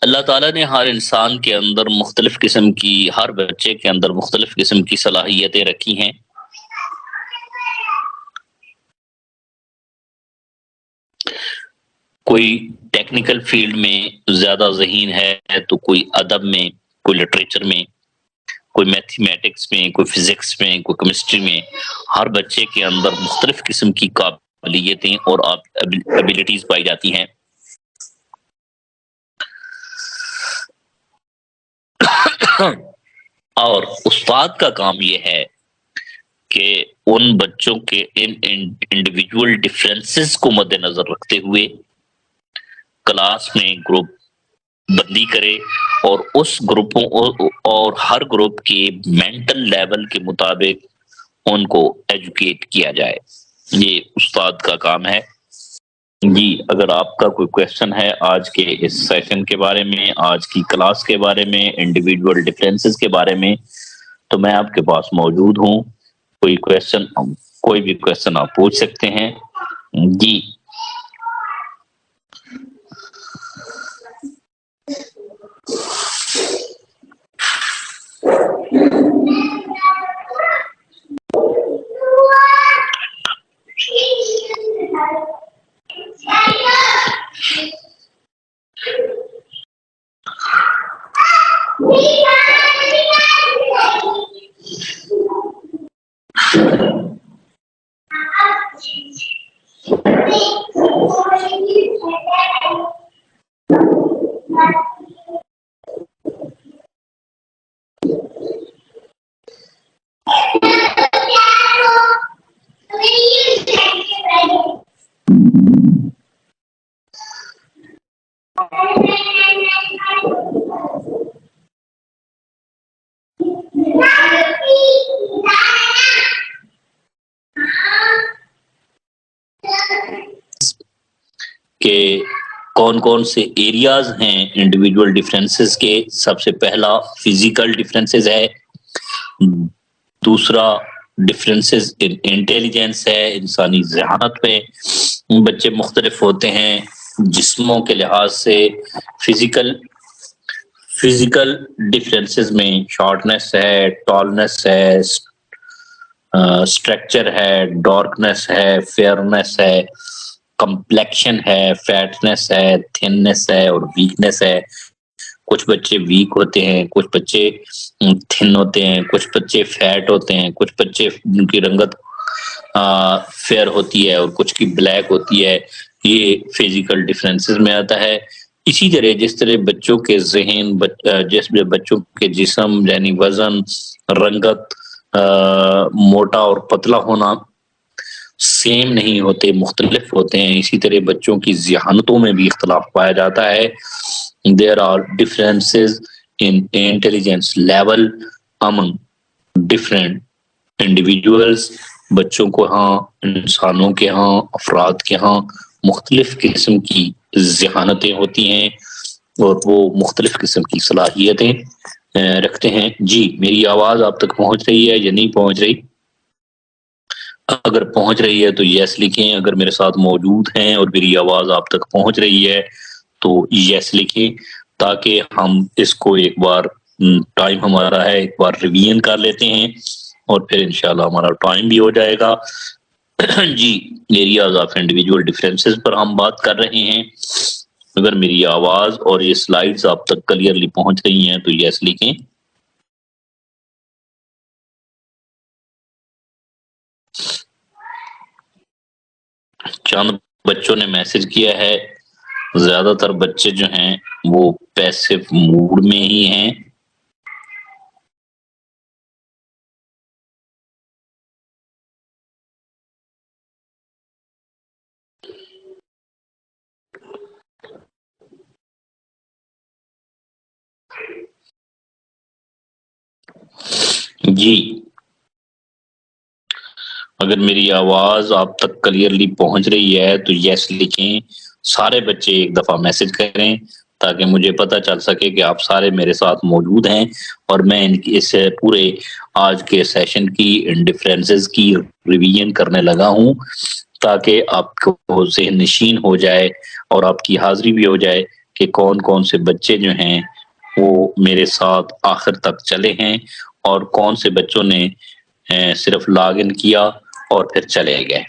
अल्लाह ताला ने हर इंसान के अंदर मुख्तलिफ किस्म की, हर बच्चे के अंदर मुख्तलिफ किस्म की सलाहियतें रखी हैं। कोई टेक्निकल फील्ड में ज्यादा ज़हीन है तो कोई अदब में, कोई लिटरेचर में, कोई मैथमेटिक्स में, कोई फिजिक्स में, कोई केमिस्ट्री में। हर बच्चे के अंदर मुख्तलिफ किस्म की काबिलियतें और एबिलिटीज पाई जाती हैं। और उस्ताद का काम यह है कि उन बच्चों के इन इंडिविजुअल डिफरेंसेस को मद्देनजर रखते हुए क्लास में ग्रुप बंदी करे और उस ग्रुपों और हर ग्रुप के मेंटल लेवल के मुताबिक उनको एजुकेट किया जाए। ये उस्ताद का काम है जी। अगर आपका कोई क्वेश्चन है आज के इस सेशन के बारे में, आज की क्लास के बारे में, इंडिविजुअल डिफरेंसेस के बारे में, तो मैं आपके पास मौजूद हूँ। कोई भी क्वेश्चन आप पूछ सकते हैं जी। कि कौन कौन से एरियाज हैं इंडिविजुअल डिफरेंसेस के। सबसे पहला फिजिकल डिफरेंसेस है, दूसरा डिफरेंसेस इन इंटेलिजेंस है, इंसानी ज़हानत में बच्चे मुख्तलिफ होते हैं जिस्मों के लिहाज से। फिजिकल डिफरेंसेस में शॉर्टनेस है, टॉलनेस है, स्ट्रक्चर है, डार्कनेस है, फेयरनेस है, कंप्लेक्शन है, फैटनेस है, थिननेस है और वीकनेस है। कुछ बच्चे वीक होते हैं, कुछ बच्चे थिन होते हैं, कुछ बच्चे फैट होते हैं, कुछ बच्चे उनकी रंगत फेयर होती है और कुछ की ब्लैक होती है। ये फिजिकल डिफरेंसेस में आता है। इसी तरह जिस तरह बच्चों के जहन, बच्चों के जिस्म यानी वजन, रंगत, मोटा और पतला होना सेम नहीं होते, मुख्तलिफ होते हैं, इसी तरह बच्चों की ज़हानतों में भी इख्तलाफ पाया जाता है। There are differences in intelligence level among different individuals. बच्चों को इंसानों के अफराद के मुख्तलिफ किस्म की ज़हानतें होती हैं और वो मुख्तलिफ किस्म की सलाहियतें रखते हैं। जी, मेरी आवाज़ आप तक पहुँच रही है या नहीं पहुँच रही? अगर पहुंच रही है तो यस लिखें। अगर मेरे साथ मौजूद हैं और मेरी आवाज आप तक पहुंच रही है तो यस लिखें, ताकि हम इसको एक बार, टाइम हमारा है, एक बार रिवीजन कर लेते हैं और फिर इंशाल्लाह हमारा टाइम भी हो जाएगा। जी, एरियाज ऑफ इंडिविजुअल डिफरेंसेस पर हम बात कर रहे हैं। अगर मेरी आवाज और ये स्लाइड्स आप तक क्लियरली पहुंच रही हैं तो यस लिखें। चंद बच्चों ने मैसेज किया है, ज्यादातर बच्चे जो हैं वो पैसिव मूड में ही हैं। जी, अगर मेरी आवाज आप तक क्लियरली पहुंच रही है तो यस लिखें। सारे बच्चे एक दफा मैसेज करें ताकि मुझे पता चल सके कि आप सारे मेरे साथ मौजूद हैं और मैं इनकी इस पूरे आज के सेशन की डिफरेंसेस की रिवीजन करने लगा हूं ताकि आपको ज़हन नशीन हो जाए और आपकी हाजिरी भी हो जाए कि कौन कौन से बच्चे जो हैं वो मेरे साथ आखिर तक चले हैं और कौन से बच्चों ने सिर्फ लॉग इन किया और फिर चले गए।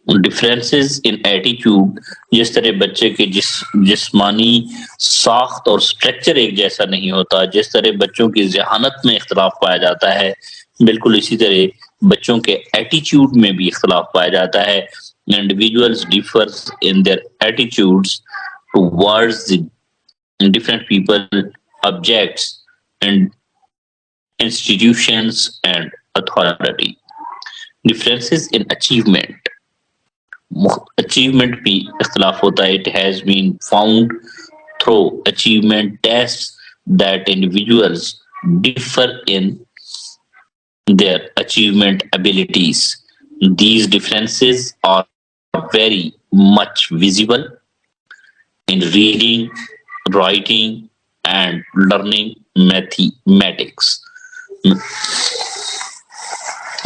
डिफरेंसेस इन एटीट्यूड, जिस तरह बच्चे के जिस्मानी साख्त और स्ट्रक्चर एक जैसा नहीं होता, जिस तरह बच्चों की ज़हानत में इख्तलाफ पाया जाता है, बिल्कुल इसी तरह बच्चों के एटीट्यूड में भी इख्तलाफ पाया जाता है। Individuals differs in their attitudes towards the different people, objects and institutions and authority. Differences in achievement, achievement भी इख्तलाफ होता है। It has been found through achievement tests that individuals differ in their achievement abilities. These differences are very much visible in reading, writing and learning mathematics.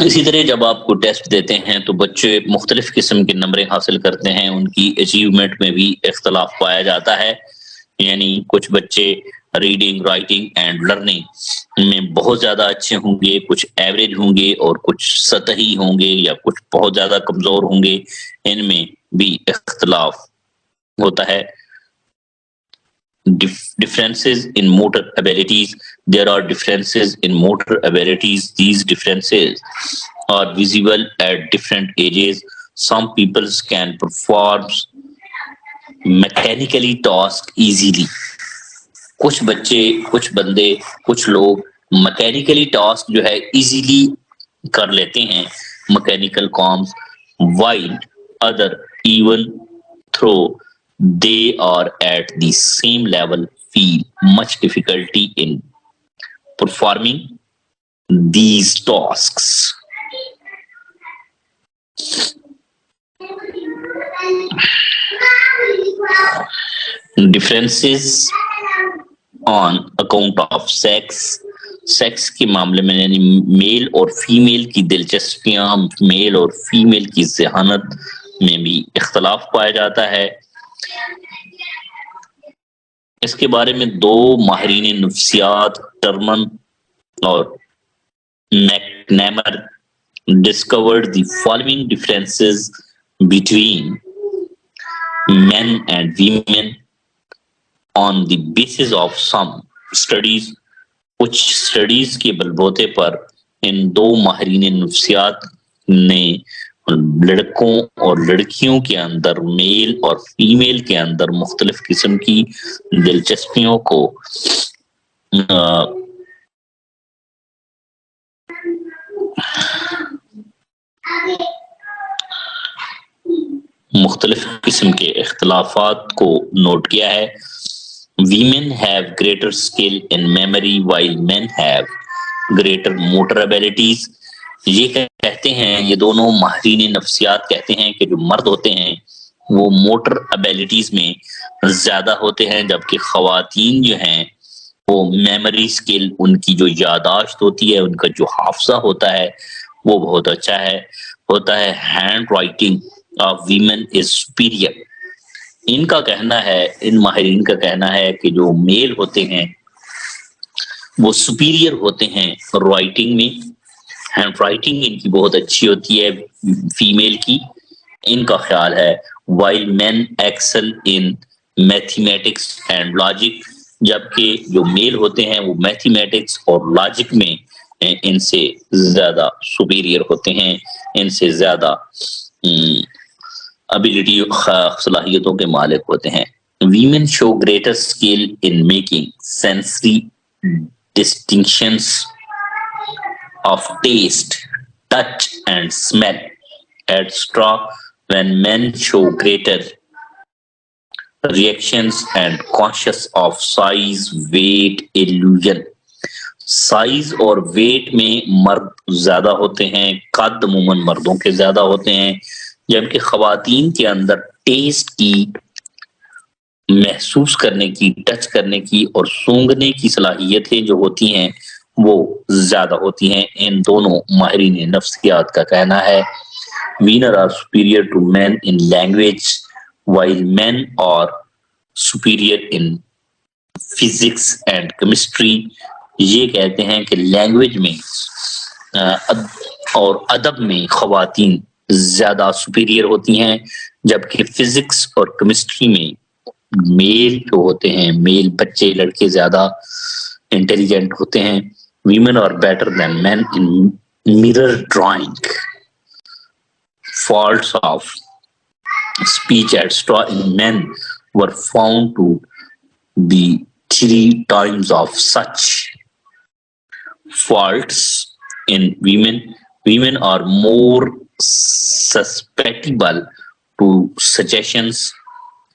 इसी तरह जब आपको test देते हैं तो बच्चे मुख्तलिफ किस्म के नंबरें हासिल करते हैं, उनकी अचीवमेंट में भी इख्तलाफ पाया जाता है। यानी कुछ बच्चे रीडिंग, राइटिंग एंड लर्निंग में बहुत ज्यादा अच्छे होंगे, कुछ एवरेज होंगे और कुछ सतही होंगे या कुछ बहुत ज्यादा कमजोर होंगे, इनमें भी इख्तलाफ होता है। Differences in motor abilities, there are differences in motor abilities. These differences are visible at different ages. Some people can perform mechanically task easily. कुछ बच्चे, कुछ बंदे, कुछ लोग मैकेनिकली टास्क जो है इजीली कर लेते हैं, mechanical comes, while other even though they are at the same level feel much difficulty in performing these tasks. Differences on account of sex, sex के मामले में यानी मेल और फीमेल की दिलचस्पियां, मेल और फीमेल की ज़हानत में भी इख्तलाफ पाया जाता है। इसके बारे में दो माहिरीन नफ्सियात, टर्मन और मैकनेमर, discovered the following differences between men and women on the basis of some studies. कुछ स्टडीज के बलबूते पर इन दो माहिरीन नफ्सियात ने लड़कों और लड़कियों के अंदर, मेल और फीमेल के अंदर मुख्तलिफ किस्म की दिलचस्पियों को मुख्तलिफ किस्म के इख्तलाफात को नोट किया है। Women have greater skill in memory while men have greater motor abilities. ये कहते हैं, ये दोनों माहिरीन नफ्सियात कहते हैं कि जो मर्द होते हैं वो मोटर एबिलिटीज में ज्यादा होते हैं, जबकि खवातीन जो हैं वो मेमोरी स्किल, उनकी जो यादाश्त होती है, उनका जो हाफजा होता है वो बहुत अच्छा होता है। Hand writing of women is superior. इनका कहना है, इन माहिरीन का कहना है कि जो मेल होते हैं वो सुपीरियर होते हैं राइटिंग में। हैंड राइटिंग इनकी बहुत अच्छी होती है फीमेल की, इनका ख्याल है। While men excel in mathematics and logic, जबकि जो मेल होते हैं वो मैथमेटिक्स और लॉजिक में इनसे ज्यादा सुपीरियर होते हैं, इनसे ज्यादा एबिलिटी सलाहियतों के मालिक होते हैं। Women show greater skill in making sensory distinctions of taste, touch and smell, etc., when men show greater reactions and conscious of size, weight, illusion. Size और वेट में मर्द ज्यादा होते हैं, कद अमूमन मर्दों के ज्यादा होते हैं, जबकि खवातीन के अंदर टेस्ट की, महसूस करने की, टच करने की और सूंघने की सलाहियतें जो होती हैं वो ज्यादा होती हैं। इन दोनों माहिरीन नफ्सियात का कहना है। Women are superior to man in language while man are superior in physics and chemistry. ये कहते हैं कि लैंग्वेज में और अदब में खवातीन ज्यादा सुपीरियर होती हैं, जबकि फिजिक्स और केमिस्ट्री में मेल जो होते हैं, मेल बच्चे लड़के ज्यादा इंटेलिजेंट होते हैं। Women are better than men in mirror drawing, faults of speech etc. in men were found to be 3 times of such faults in women. Women are more susceptible to suggestions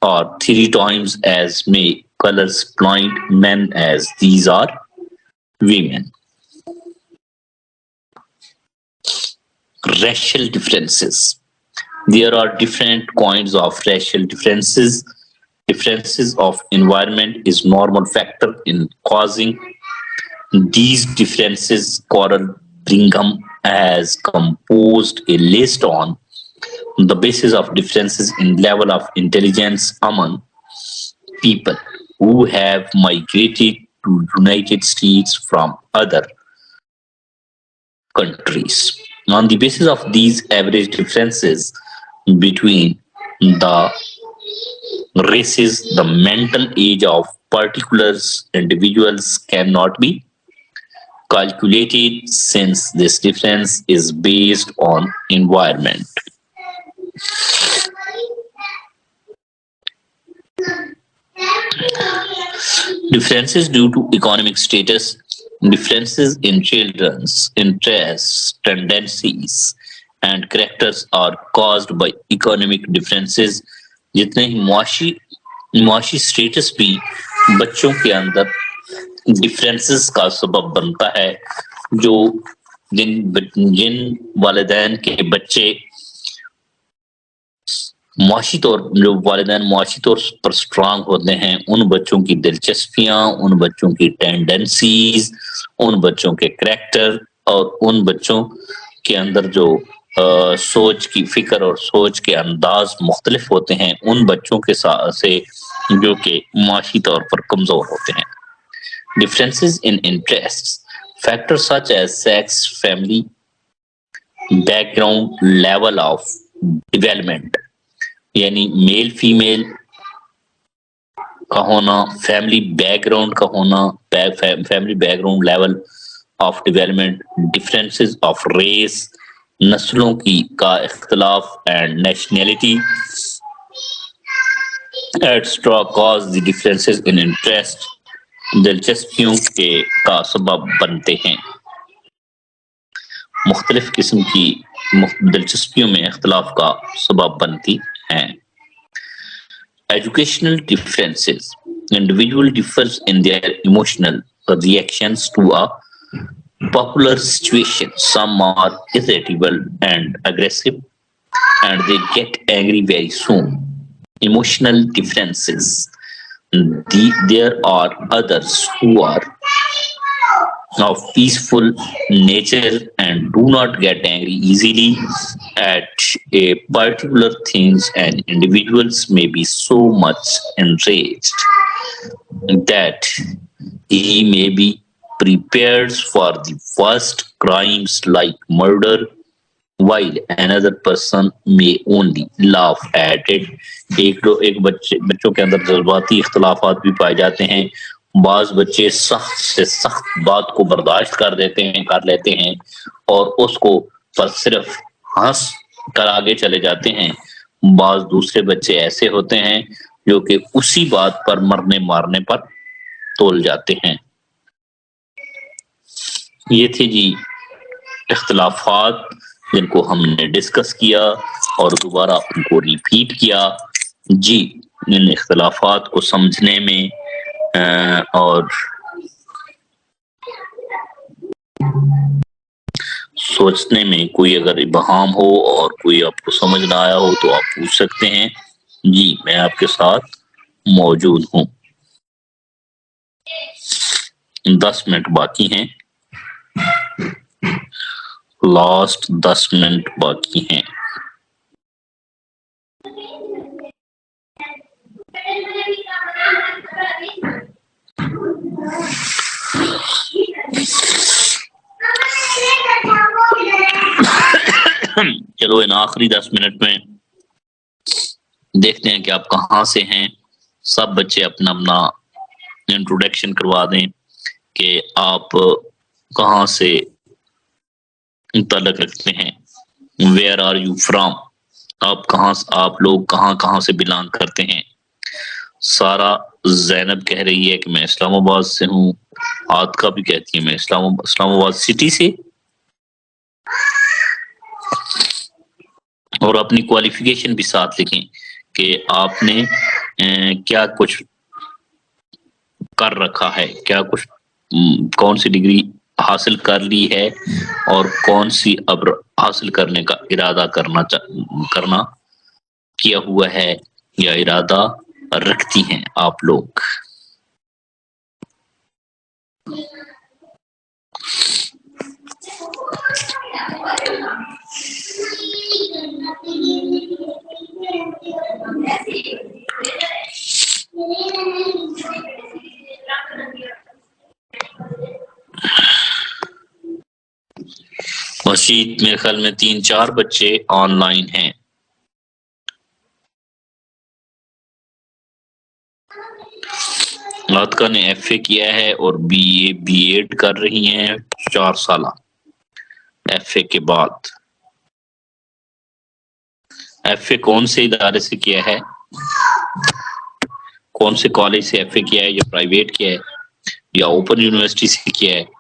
or 3 times as may colors blind men as these are women. Racial differences. There are different kinds of racial differences. Differences of environment is normal factor in causing these differences. Coral Brigham has composed a list on the basis of differences in level of intelligence among people who have migrated to United States from other countries. On the basis of these average differences between the races, the mental age of particular individuals cannot be calculated since this difference is based on environment. Differences due to economic status. Differences in children's interests, tendencies, and characters are caused by economic differences. जितने ही मुआशी status भी बच्चों के अंदर differences का सबब बनता है। जो जिन वालिदैन के बच्चे मुआशी तौर पर स्ट्रांग होते हैं, उन बच्चों की दिलचस्पियां, उन बच्चों की टेंडेंसीज, उन बच्चों के करैक्टर और उन बच्चों के अंदर जो सोच की फिक्र और सोच के अंदाज मुख्तलिफ होते हैं उन बच्चों के साथ से जो कि मुआशी तौर पर कमजोर होते हैं। Differences in interests. Factors such as sex, family background, level of development, यानी मेल फीमेल का होना, फैमिली बैकग्राउंड का होना, family background, level of development, differences of race, नस्लों की का इख्तलाफ and nationality extra cause the differences in interest दिलचस्पियों के का सबब बनते हैं। मुख्तलिफ किस्म की दिलचस्पियों में इख्तलाफ का सबब बनती हैं। Educational differences. Individual differs in their emotional reactions to a popular situation. Some are irritable and aggressive, and they get angry very soon. Emotional differences. There are others who are of peaceful nature and do not get angry easily at a particular things, and individuals may be so much enraged that he may be prepared for the worst crimes like murder, while another person may only laugh at it. एक बच्चों के अंदर जज्बाती इख्तलाफात भी पाए जाते हैं। बाज बच्चे सख्त से सख्त बात को बर्दाश्त कर लेते हैं और उसको पर सिर्फ हंस कर आगे चले जाते हैं। बाज दूसरे बच्चे ऐसे होते हैं जो कि उसी बात पर मरने मारने पर तोल जाते हैं। ये थे जी इख्तलाफात जिनको हमने डिस्कस किया और दोबारा उनको रिपीट किया। जी, इन इख्तलाफात को समझने में और सोचने में कोई अगर इबहम हो और कोई आपको समझ ना आया हो तो आप पूछ सकते हैं। जी, मैं आपके साथ मौजूद हूँ। 10 मिनट बाकी हैं, लास्ट 10 मिनट बाकी हैं। चलो इन आखिरी 10 मिनट में देखते हैं कि आप कहाँ से हैं। सब बच्चे अपना अपना इंट्रोडक्शन करवा दें कि आप कहाँ से ताल्लुक रखते हैं। वेयर आर यू फ्रॉम, आप लोग कहाँ से बिलोंग करते हैं। सारा जैनब कह रही है कि मैं इस्लामाबाद से हूँ। आतका भी कहती है मैं इस्लामाबाद सिटी से। और अपनी क्वालिफिकेशन भी साथ लिखें कि आपने क्या कुछ कर रखा है, क्या कुछ कौन सी डिग्री हासिल कर ली है और कौन सी अब हासिल करने का इरादा करना किया हुआ है या इरादा रखती हैं आप लोग। मसीद मेरे ख्याल में 3-4 बच्चे ऑनलाइन हैं। लातका ने FA किया है और BA B.Ed कर रही हैं 4 साल। FA के बाद FA कौन से इदारे से किया है, कौन से कॉलेज से FA किया है, या प्राइवेट किया है या ओपन यूनिवर्सिटी से किया है।